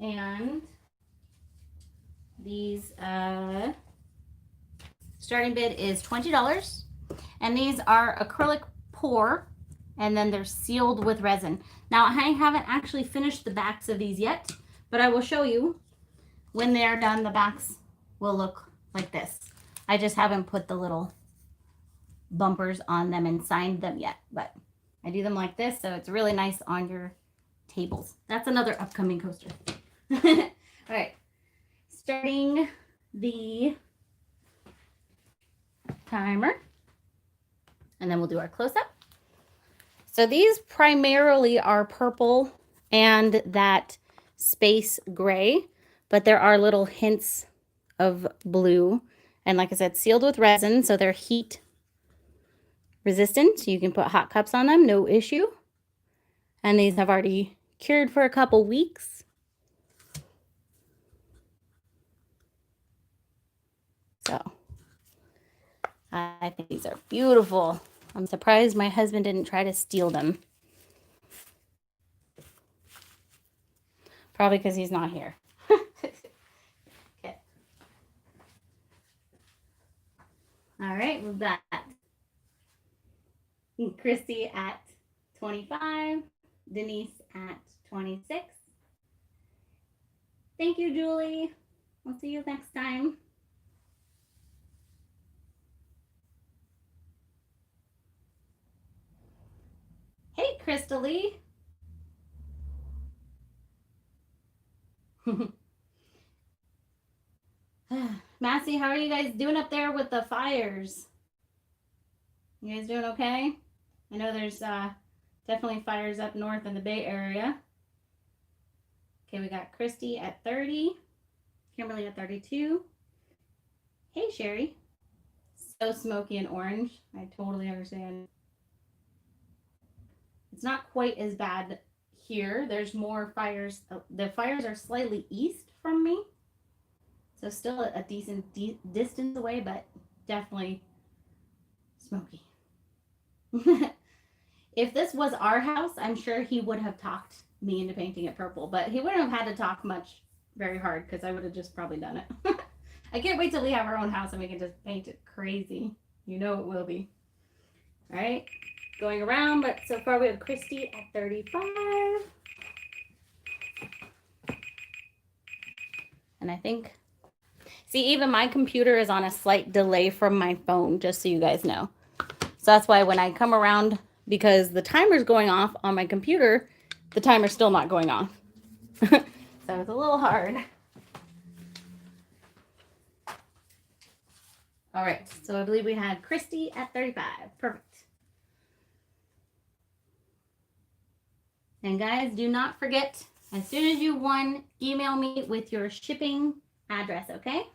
Speaker 1: and these starting bid is $20. And these are acrylic pour, and then they're sealed with resin. Now I haven't actually finished the backs of these yet, but I will show you when they're done. The backs will look like this. I just haven't put the little bumpers on them and signed them yet, but I do them like this, so it's really nice on your tables. That's another upcoming coaster. All right, starting the timer, and then we'll do our close-up. So these primarily are purple and that space gray, but there are little hints of blue. And like I said, sealed with resin, so they're heat resistant. You can put hot cups on them, no issue. And these have already cured for a couple weeks. So I think these are beautiful. I'm surprised my husband didn't try to steal them. Probably because he's not here. Okay. All right, we've got Christy at 25, Denise at 26. Thank you, Julie. We'll see you next time. Hey, Crystalie. Massey, how are you guys doing up there with the fires? You guys doing okay? I know there's definitely fires up north in the Bay Area. Okay, we got Christy at 30, Kimberly at 32. Hey, Sherry. So smoky and orange. I totally understand. It's not quite as bad here. There's more fires. The fires are slightly east from me. So still a decent distance away, but definitely smoky. If this was our house, I'm sure he would have talked me into painting it purple, but he wouldn't have had to talk much very hard because I would have just probably done it. I can't wait till we have our own house and we can just paint it crazy. You know it will be. All right, going around, but so far we have Christy at 35. And I think, see, even my computer is on a slight delay from my phone, just so you guys know. So that's why when I come around, because the timer's going off on my computer, the timer's still not going off. So it's a little hard. All right, so I believe we had Christy at 35. Perfect. And guys, do not forget, as soon as you won, email me with your shipping address, okay?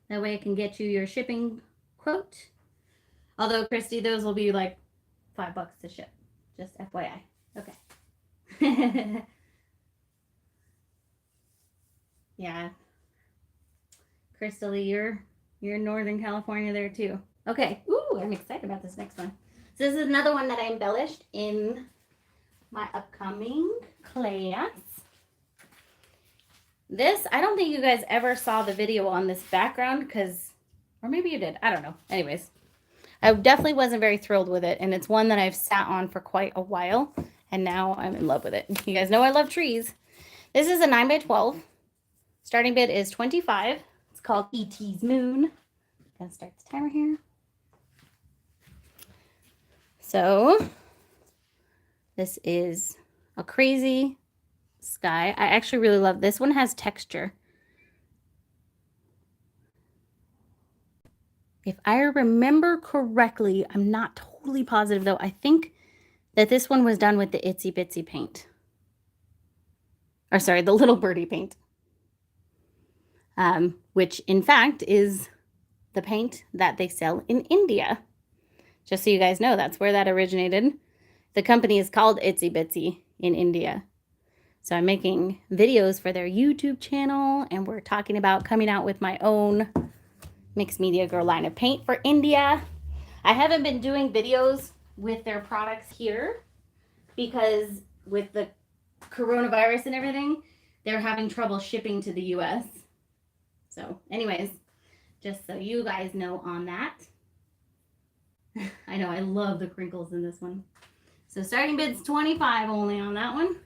Speaker 1: That way I can get you your shipping quote. Although, Christy, those will be like $5 to ship. Just FYI. Okay. Yeah. Crystalie, you're in Northern California there too. Okay. Ooh, I'm excited about this next one. So this is another one that I embellished in my upcoming class. This, I don't think you guys ever saw the video on this background because, or maybe you did. I don't know. Anyways. I definitely wasn't very thrilled with it, and it's one that I've sat on for quite a while, and now I'm in love with it. You guys know I love trees. This is a 9x12. Starting bid is 25. It's called E.T.'s Moon. Gonna start the timer here. So this is a crazy sky. I actually really love this one. Has texture. If I remember correctly, I'm not totally positive though. I think that this one was done with the Itsy Bitsy paint. Or sorry, the Little Birdie paint. Which in fact is the paint that they sell in India. Just so you guys know, that's where that originated. The company is called Itsy Bitsy in India. So I'm making videos for their YouTube channel, and we're talking about coming out with my own Mixed Media Girl line of paint for India. I haven't been doing videos with their products here because with the coronavirus and everything, they're having trouble shipping to the US. So anyways, just so you guys know on that. I know, I love the crinkles in this one. So starting bid's 25 only on that one.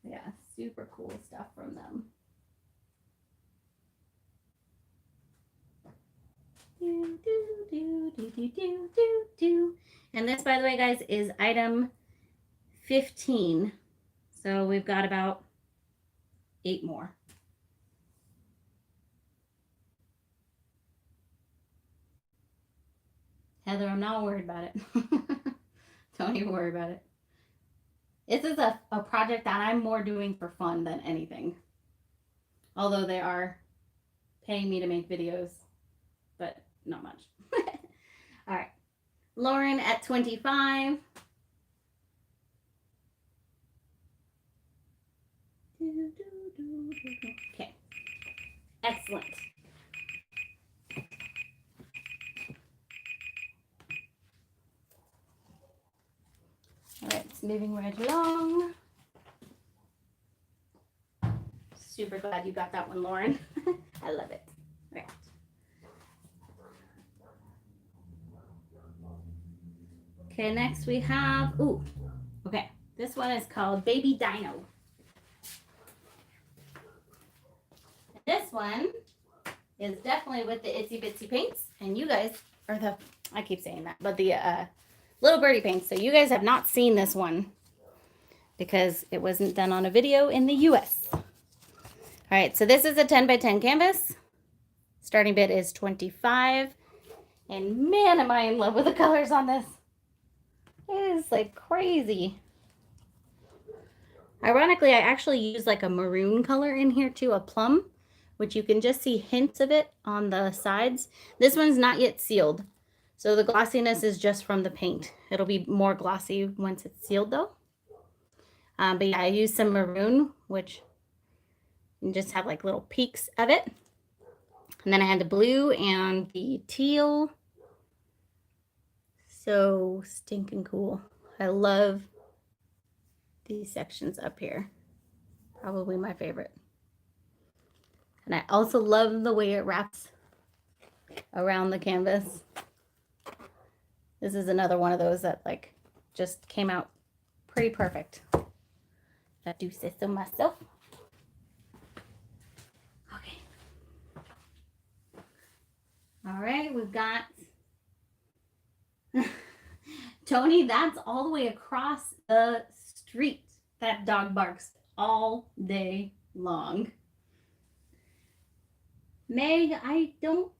Speaker 1: Yeah, super cool stuff from them. And this, by the way, guys, is item 15. So we've got about 8 more. Heather, I'm not worried about it. Don't even worry about it. This is a project that I'm more doing for fun than anything. Although they are paying me to make videos, but not much. All right. Lauren at 25. Okay. Excellent. All right, it's moving right along. Super glad you got that one, Lauren. I love it. All right. Okay, next we have, ooh, okay. This one is called Baby Dino. This one is definitely with the Itsy Bitsy paints, and you guys are the, I keep saying that, but the little birdie paints. So you guys have not seen this one because it wasn't done on a video in the US. All right, so this is a 10 by 10 canvas. Starting bid is 25. And man, am I in love with the colors on this. It is like crazy. Ironically, I actually use like a maroon color in here too, a plum, which you can just see hints of it on the sides. This one's not yet sealed. So the glossiness is just from the paint. It'll be more glossy once it's sealed though. But yeah, I used some maroon, which you just have like little peaks of it. And then I had the blue and the teal. So stinking cool. I love these sections up here. Probably my favorite. And I also love the way it wraps around the canvas. This is another one of those that like just came out pretty perfect. I do say so myself. Okay. All right, we've got Tony, that's all the way across the street. That dog barks all day long. Meg, I don't.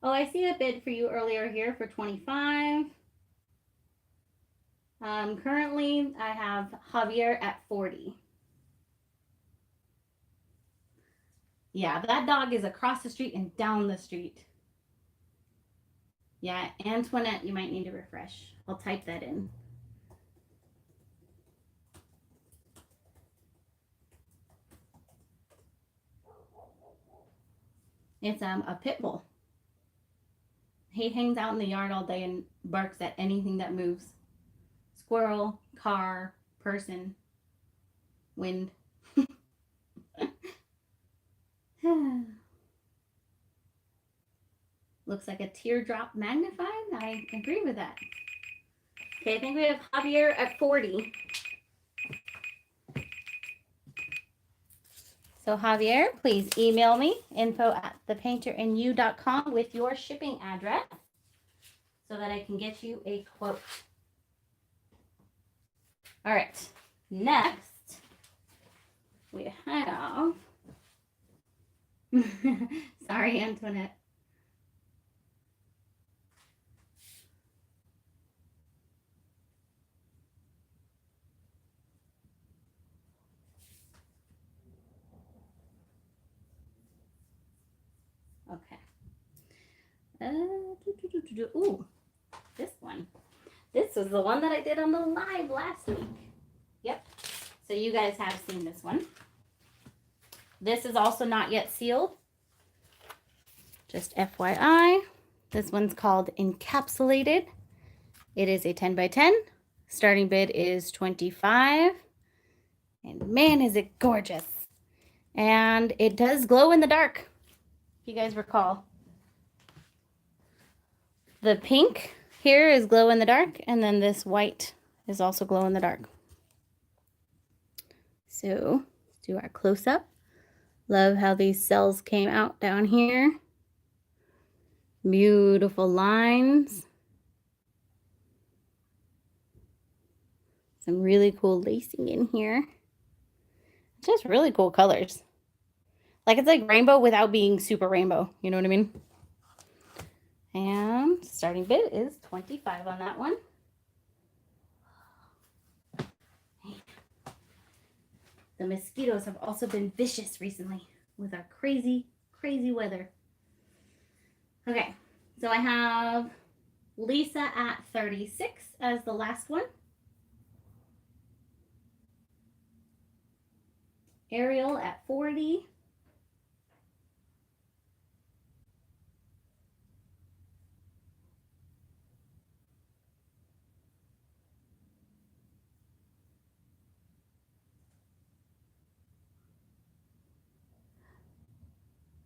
Speaker 1: Oh, I see a bid for you earlier here for 25. Currently, I have Javier at 40. Yeah, that dog is across the street and down the street. Yeah, Antoinette, you might need to refresh. I'll type that in. It's a pit bull. He hangs out in the yard all day and barks at anything that moves. Squirrel, car, person, wind. Looks like a teardrop magnified. I agree with that. Okay, I think we have Javier at 40. So Javier, please email me info@thepainterinu.com with your shipping address so that I can get you a quote. All right, next we have, sorry, Antoinette. Okay. Ooh, this one. This was the one that I did on the live last week. Yep. So you guys have seen this one. This is also not yet sealed. Just FYI. This one's called Encapsulated. It is a 10 by 10. Starting bid is 25. And man, is it gorgeous. And it does glow in the dark. If you guys recall. The pink here is glow in the dark, and then this white is also glow in the dark. So let's do our close up. Love how these cells came out down here. Beautiful lines. Some really cool lacing in here. Just really cool colors. Like it's like rainbow without being super rainbow. You know what I mean? And starting bid is 25 on that one. The mosquitoes have also been vicious recently with our crazy, crazy weather. Okay, so I have Lisa at 36 as the last one. Ariel at 40.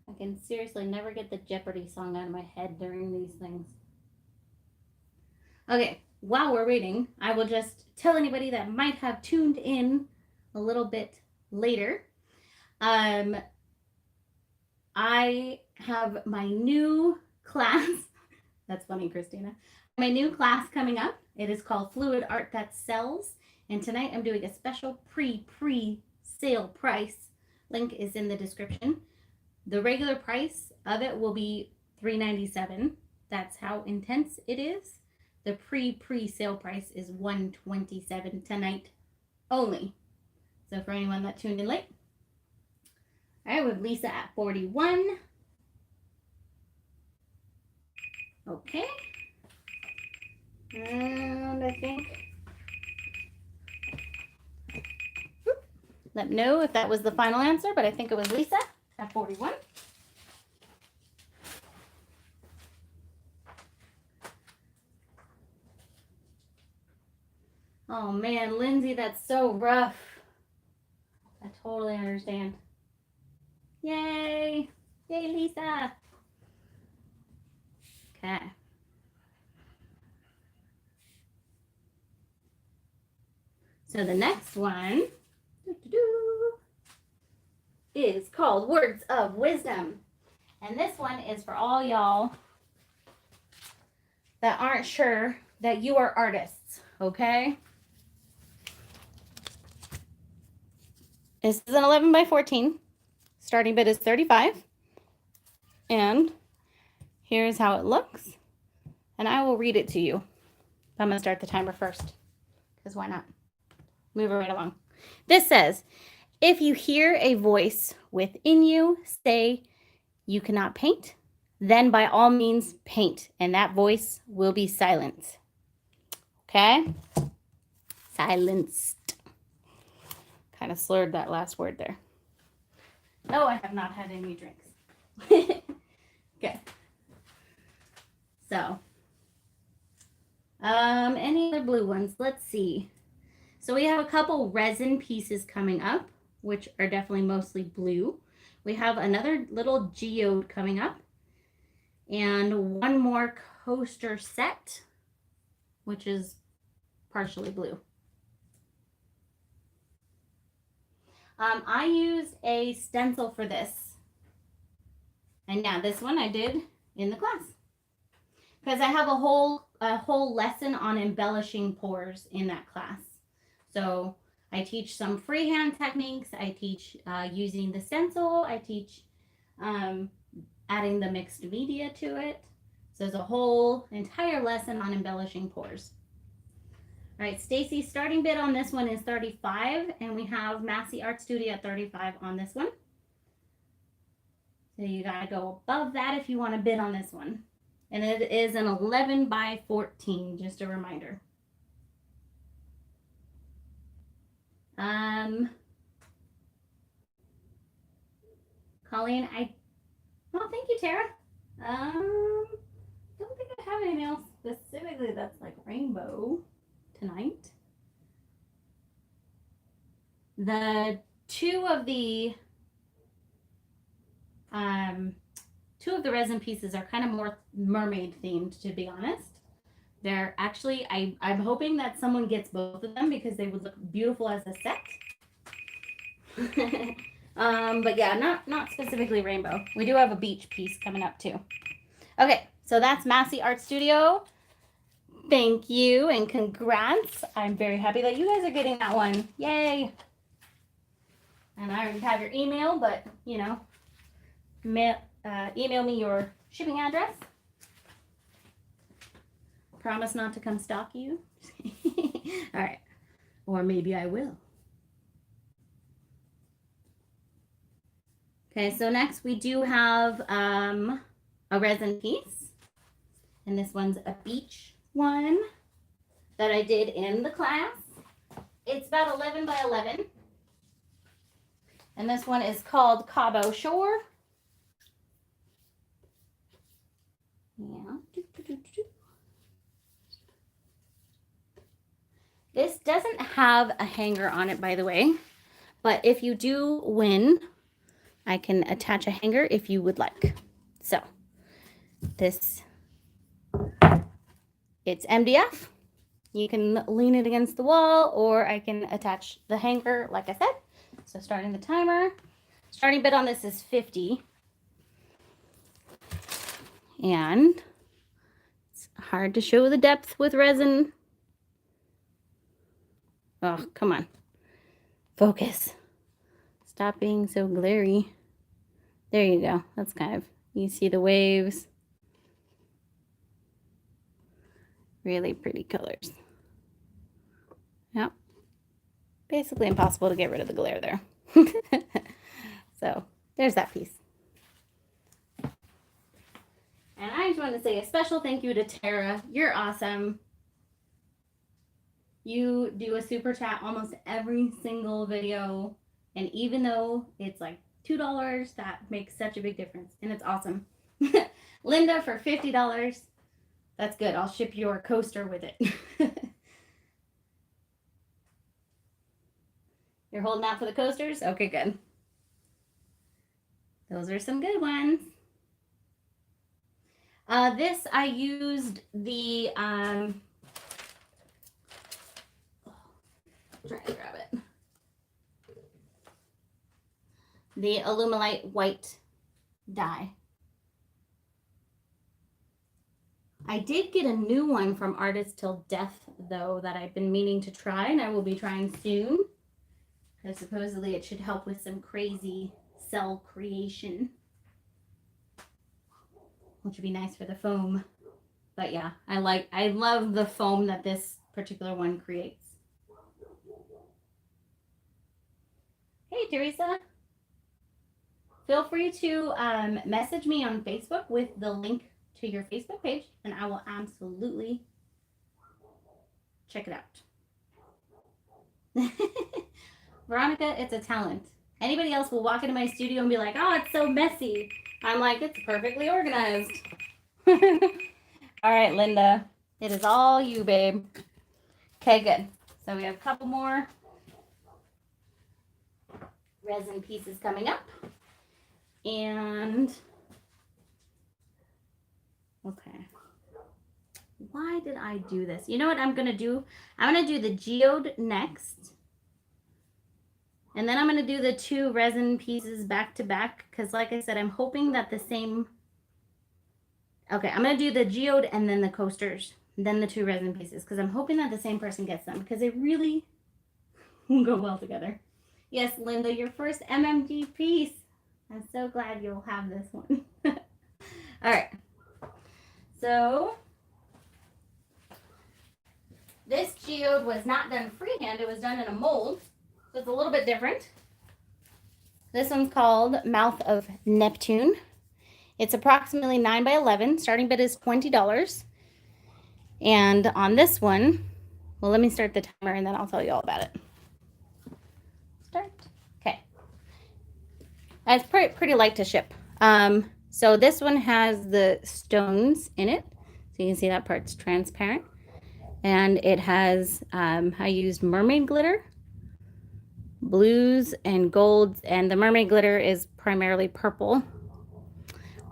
Speaker 1: I can seriously never get the Jeopardy song out of my head during these things. Okay, while we're reading, I will just tell anybody that might have tuned in a little bit later. I have my new class. That's funny, Christina. My new class coming up. It is called Fluid Art That Sells. And tonight I'm doing a special pre-sale price. Link is in the description. The regular price of it will be $397. That's how intense it is. The pre-sale price is $127 tonight only. So for anyone that tuned in late. All right, with Lisa at 41. Okay. And I think, let me know if that was the final answer, but I think it was Lisa at 41. Oh man, Lindsay, that's so rough. I totally understand. Yay! Yay, Lisa! Okay. So the next one is called Words of Wisdom. And this one is for all y'all that aren't sure that you are artists, okay? This is an 11 by 14. Starting bid is 35. And here's how it looks. And I will read it to you. I'm going to start the timer first, because why not? Move it right along. This says, if you hear a voice within you say you cannot paint, then by all means paint, and that voice will be silenced. Okay? Silenced. Kind of slurred that last word there. No, I have not had any drinks. Okay. So, any other blue ones? Let's see. So we have a couple resin pieces coming up, which are definitely mostly blue. We have another little geode coming up, and one more coaster set, which is partially blue. I used a stencil for this. And yeah, this one I did in the class. Because I have a whole lesson on embellishing pours in that class. So I teach some freehand techniques. I teach using the stencil. I teach adding the mixed media to it. So there's a whole entire lesson on embellishing pours. All right, Stacy's starting bid on this one is 35, and we have Massey Art Studio at 35 on this one. So you gotta go above that if you want to bid on this one. And it is an 11 by 14, just a reminder. Colleen, oh, thank you, Tara. Don't think I have anything else specifically that's like rainbow tonight. The two of the resin pieces are kind of more mermaid themed, to be honest. They're actually, I'm hoping that someone gets both of them because they would look beautiful as a set. But yeah, not specifically rainbow. We do have a beach piece coming up too. Okay, so that's Massey Art Studio. Thank you and congrats. I'm very happy that you guys are getting that one. Yay. And I already have your email, but you know, email me your shipping address. Promise not to come stalk you. All right. Or maybe I will. Okay, so next we do have a resin piece. And this one's a beach one that I did in the class. It's about 11 by 11. And this one is called Cabo Shore. Yeah. This doesn't have a hanger on it, by the way, but if you do win, I can attach a hanger if you would like. So this, it's MDF. You can lean it against the wall, or I can attach the hanger, like I said. So starting the timer. Starting bid on this is 50. And it's hard to show the depth with resin. Oh, come on. Focus. Stop being so glary. There you go. That's kind of, you see the waves. Really pretty colors. Yep. Basically impossible to get rid of the glare there. So there's that piece. And I just want to say a special thank you to Tara. You're awesome. You do a super chat almost every single video. And even though it's like $2, that makes such a big difference. And it's awesome. Linda for $50. That's good. I'll ship your coaster with it. You're holding out for the coasters? Okay, good. Those are some good ones. This I used the trying to grab it. The Alumilite white dye. I did get a new one from Artist Till Death though that I've been meaning to try, and I will be trying soon. Because supposedly it should help with some crazy cell creation, which would be nice for the foam. But yeah, I love the foam that this particular one creates. Hey Teresa, feel free to message me on Facebook with the link to your Facebook page, and I will absolutely check it out. Veronica, it's a talent. Anybody else will walk into my studio and be like, oh, it's so messy. I'm like, it's perfectly organized. All right, Linda. It is all you, babe. Okay, good. So we have a couple more resin pieces coming up. And, okay. Why did I do this? You know what I'm going to do? I'm going to do the Geode next. And then I'm going to do the two resin pieces back to back. Because like I said, I'm hoping that the same... Okay, I'm going to do the Geode and then the coasters. Then the two resin pieces. Because I'm hoping that the same person gets them. Because they really go well together. Yes, Linda, your first MMG piece. I'm so glad you'll have this one. All right. So... this geode was not done freehand. It was done in a mold. So it's a little bit different. This one's called Mouth of Neptune. It's approximately 9 by 11. Starting bid is $20. And on this one, well, let me start the timer and then I'll tell you all about it. Start. Okay. It's pretty light to ship. So this one has the stones in it. So you can see that part's transparent. And it has, I used mermaid glitter, blues and golds, and the mermaid glitter is primarily purple.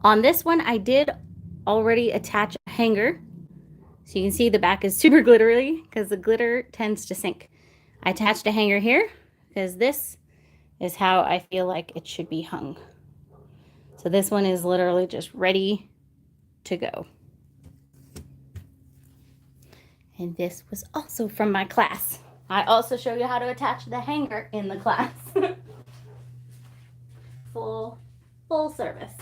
Speaker 1: On this one, I did already attach a hanger. So you can see the back is super glittery because the glitter tends to sink. I attached a hanger here because this is how I feel like it should be hung. So this one is literally just ready to go. And this was also from my class. I also show you how to attach the hanger in the class. Full service.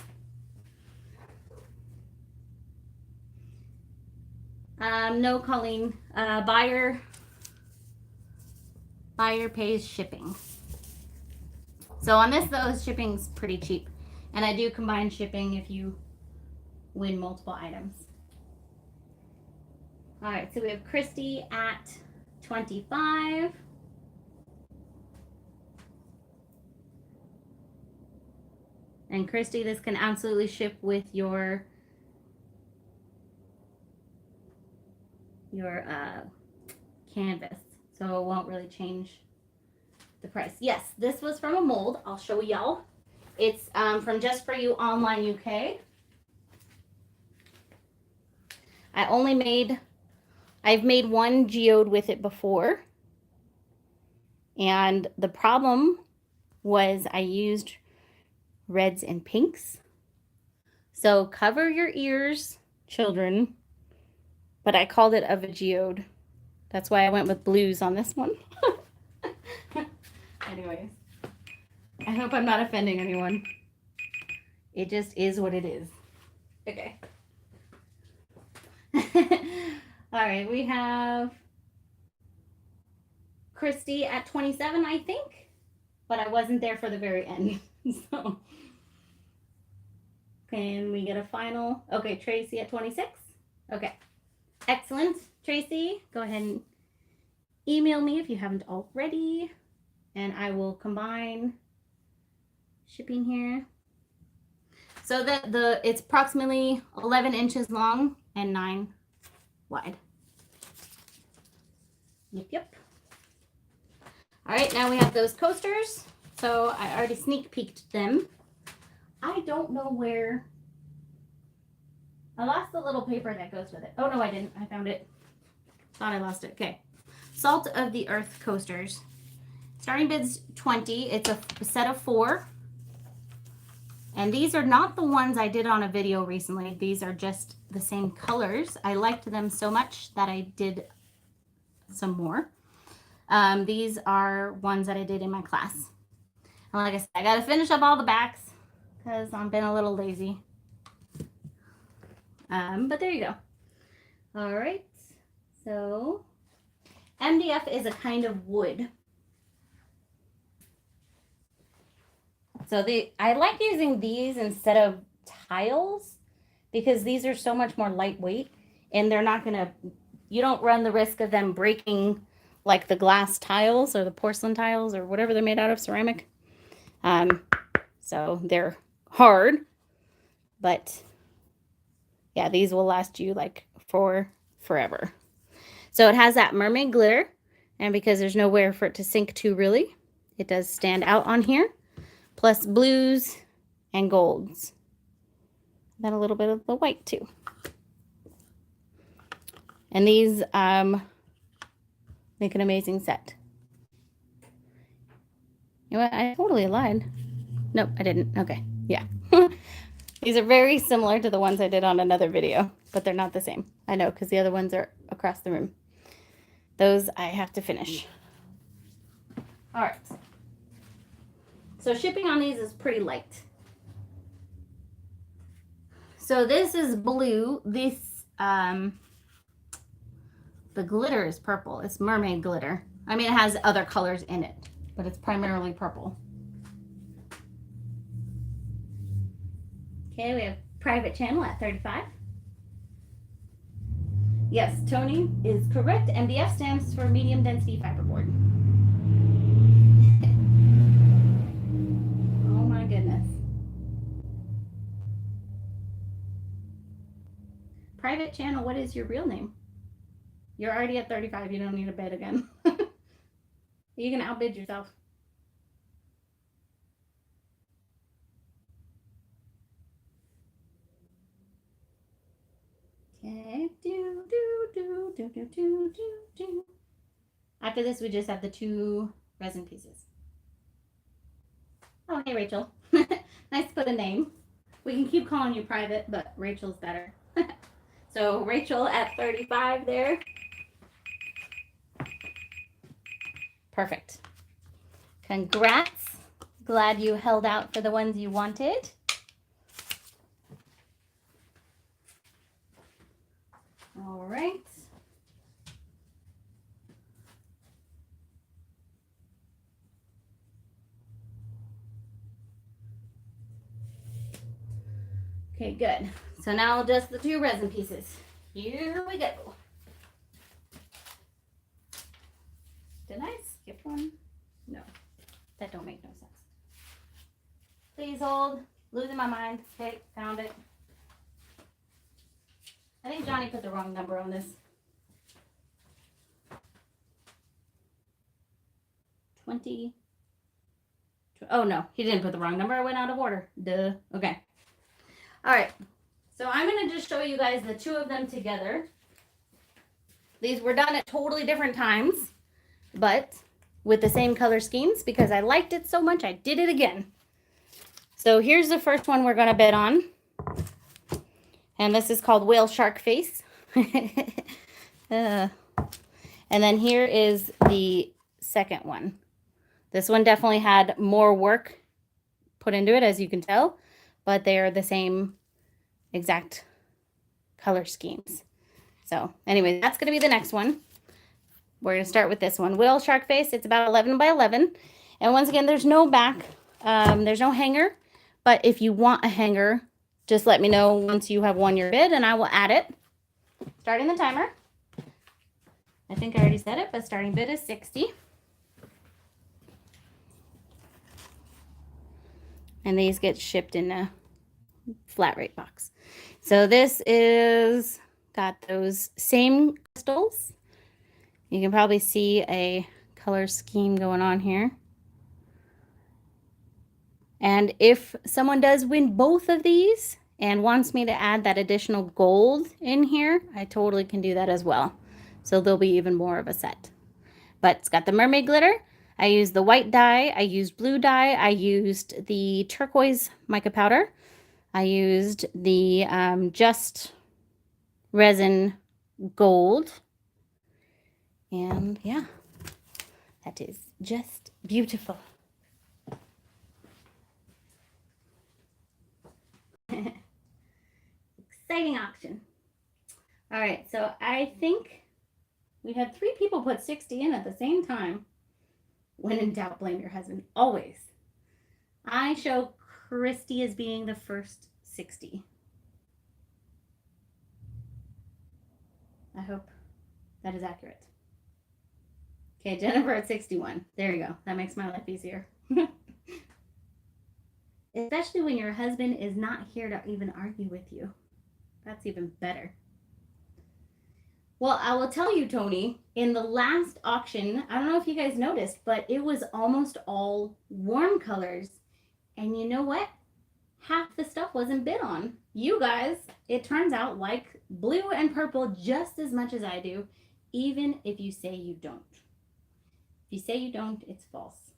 Speaker 1: No, Colleen. Buyer pays shipping. So on this though, shipping's pretty cheap. And I do combine shipping if you win multiple items. All right, so we have Christy at 25. And Christy, this can absolutely ship with your canvas. So it won't really change the price. Yes, this was from a mold. I'll show y'all. It's from Just For You Online UK. I've made one geode with it before. And the problem was I used reds and pinks. So cover your ears, children. But I called it a geode. That's why I went with blues on this one. Anyways, I hope I'm not offending anyone. It just is what it is. Okay. All right, we have Christy at 27, I think, but I wasn't there for the very end. So, can we get a final? Okay, Tracy at 26. Okay, excellent. Tracy, go ahead and email me if you haven't already, and I will combine shipping here. So that it's approximately 11 inches long and 9 wide. Yep. All right, now we have those coasters. So I already sneak peeked them. I don't know where. I lost the little paper that goes with it. Oh no, I didn't. I found it. Thought I lost it. Okay. Salt of the Earth coasters. Starting bid's 20. It's a set of 4. And these are not the ones I did on a video recently. These are just the same colors. I liked them so much that I did some more. These are ones that I did in my class. And like I said, I got to finish up all the backs because I've been a little lazy. But there you go. All right. So MDF is a kind of wood. So I like using these instead of tiles because these are so much more lightweight and they're not gonna, you don't run the risk of them breaking like the glass tiles or the porcelain tiles or whatever they're made out of, ceramic. So they're hard, but yeah, these will last you like for forever. So it has that mermaid glitter, and because there's nowhere for it to sink to really, it does stand out on here. Plus blues and golds. Then a little bit of the white too. And these make an amazing set. You know what? I totally lied. Nope, I didn't. Okay, yeah. These are very similar to the ones I did on another video, but they're not the same. I know, because the other ones are across the room. Those I have to finish. All right. So shipping on these is pretty light. So this is blue. This, the glitter is purple. It's mermaid glitter. I mean, it has other colors in it, but it's primarily purple. Okay, we have private channel at 35. Yes, Tony is correct. MDF stands for medium density fiberboard. Oh my goodness. Private channel, what is your real name? You're already at 35. You don't need a bid again. You can outbid yourself. Okay. After this, we just have the 2 resin pieces. Oh, hey, Rachel. Nice to put a name. We can keep calling you private, but Rachel's better. So Rachel at 35 there. Perfect. Congrats. Glad you held out for the ones you wanted. All right. right. Okay, good. So now just the 2 resin pieces. Here we go. Did I skip one? No, that don't make no sense. Please hold. Losing my mind. Okay, found it. I think Johnny put the wrong number on this. 20. Oh no, he didn't put the wrong number. I went out of order. Duh. Okay. All right. So I'm going to just show you guys the 2 of them together. These were done at totally different times, but with the same color schemes because I liked it so much I did it again. So here's the first one we're going to bid on. And this is called Whale Shark Face. And then here is the second one. This one definitely had more work put into it, as you can tell, but they are the same exact color schemes. So anyway, that's going to be the next one. We're going to start with this one. Whale Shark Face. It's about 11 by 11. And once again, there's no back. There's no hanger. But if you want a hanger, just let me know once you have won your bid and I will add it. Starting the timer. I think I already said it, but starting bid is 60. And these get shipped in a flat rate box. So this is got those same crystals. You can probably see a color scheme going on here. And if someone does win both of these and wants me to add that additional gold in here, I totally can do that as well. So there'll be even more of a set. But it's got the mermaid glitter. I used the white dye. I used blue dye. I used the turquoise mica powder. I used the just resin gold. And yeah, that is just beautiful. Exciting auction. All right, so I think we had 3 people put 60 in at the same time. When in doubt, blame your husband. Always. I show Christy as being the first 60. I hope that is accurate. Okay, Jennifer at 61. There you go. That makes my life easier. Especially when your husband is not here to even argue with you. That's even better. Well, I will tell you, Tony, in the last auction, I don't know if you guys noticed, but it was almost all warm colors. And you know what? Half the stuff wasn't bid on. You guys, it turns out, like blue and purple just as much as I do, even if you say you don't. If you say you don't, it's false.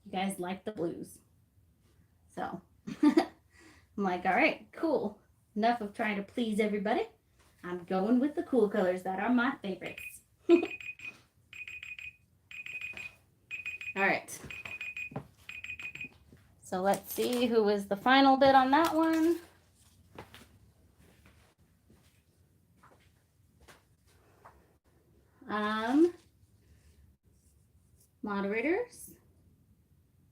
Speaker 1: You guys like the blues. So, I'm like, all right, cool. Enough of trying to please everybody. I'm going with the cool colors that are my favorites. All right. So let's see who was the final bid on that one. Moderators,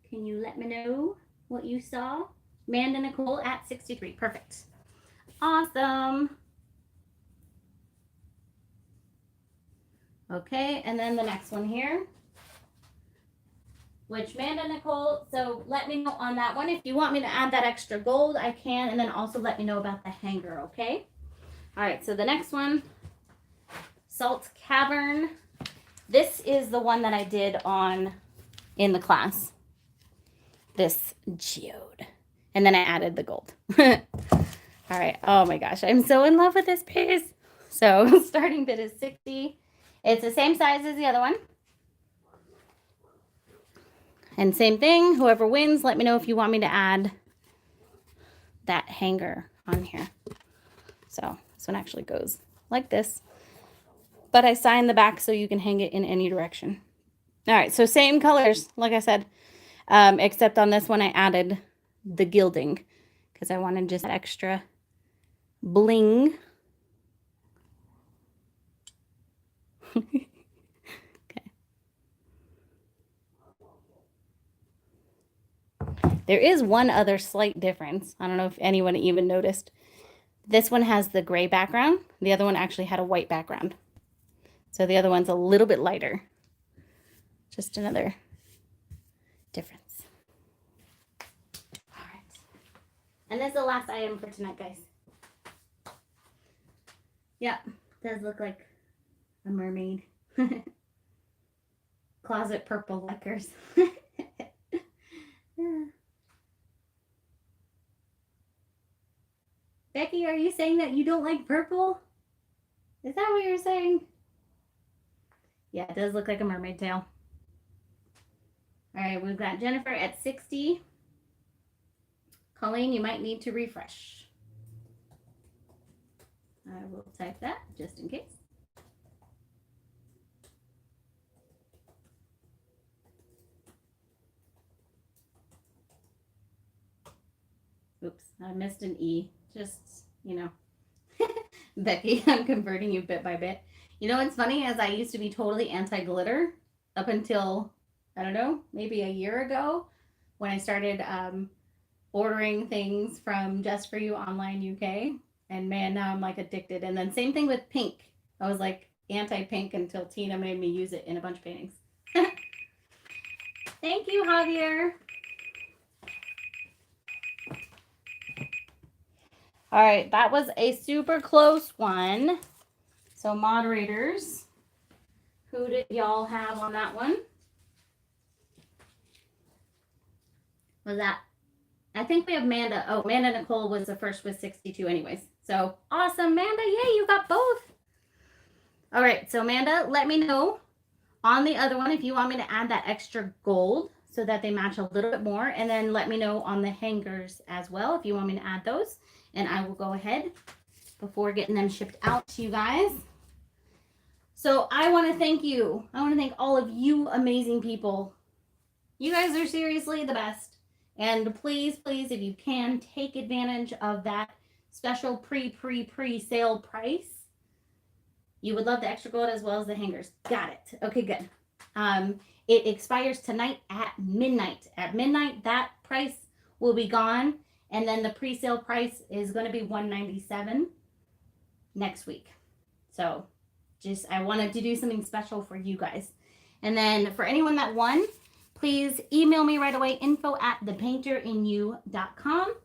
Speaker 1: can you let me know what you saw? Amanda Nicole at 63. Perfect. Awesome. Okay, and then the next one here, which Amanda Nicole, so let me know on that one. If you want me to add that extra gold, I can, and then also let me know about the hanger, okay? All right, so the next one, Salt Cavern. This is the one that I did in the class. This Geode. And then I added the gold. All right, oh my gosh, I'm so in love with this piece. So starting bid is 60. It's the same size as the other one. And same thing, whoever wins, let me know if you want me to add that hanger on here. So this one actually goes like this. But I signed the back so you can hang it in any direction. All right, so same colors, like I said, except on this one I added the gilding because I wanted just that extra bling. Okay. There is one other slight difference. I don't know if anyone even noticed. This one has the gray background. The other one actually had a white background. So the other one's a little bit lighter. Just another difference. All right. And that's the last item for tonight, guys. Yeah, does look like a mermaid. Closet purple likers. Yeah. Becky, are you saying that you don't like purple? Is that what you're saying? Yeah, it does look like a mermaid tail. All right, we've got Jennifer at 60. Colleen, you might need to refresh. I will type that just in case. Oops, I missed an E. Just, you know. Becky, I'm converting you bit by bit. You know what's funny is I used to be totally anti-glitter up until, I don't know, maybe a year ago when I started ordering things from Just For You Online UK. And man, now I'm like addicted. And then same thing with pink. I was like anti-pink until Tina made me use it in a bunch of paintings. Thank you, Javier. All right, that was a super close one. So moderators, who did y'all have on that one? Was that, I think we have Manda. Oh, Manda Nicole was the first with 62 anyways. So awesome, Manda. Yay, you got both. All right, so Amanda, let me know on the other one if you want me to add that extra gold so that they match a little bit more. And then let me know on the hangers as well if you want me to add those. And I will go ahead before getting them shipped out to you guys. So I want to thank you. I want to thank all of you amazing people. You guys are seriously the best. And please, please, if you can, take advantage of that special pre-sale price. You would love the extra gold as well as the hangers. Got it. Okay, good. It expires tonight at midnight. At midnight, that price will be gone. And then the pre-sale price is going to be $197 next week. So just, I wanted to do something special for you guys. And then for anyone that won, please email me right away, info@thepainterinYou.com,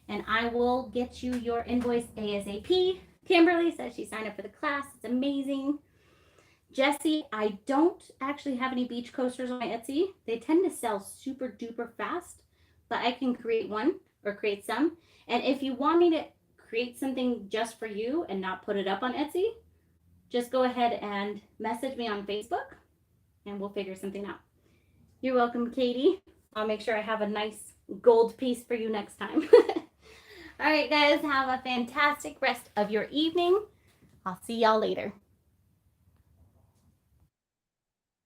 Speaker 1: and I will get you your invoice ASAP. Kimberly says she signed up for the class. It's amazing. Jessie, I don't actually have any beach coasters on my Etsy. They tend to sell super duper fast, but I can create one or create some. And if you want me to create something just for you and not put it up on Etsy, just go ahead and message me on Facebook and we'll figure something out. You're welcome, Katie. I'll make sure I have a nice gold piece for you next time. All right, guys, have a fantastic rest of your evening. I'll see y'all later.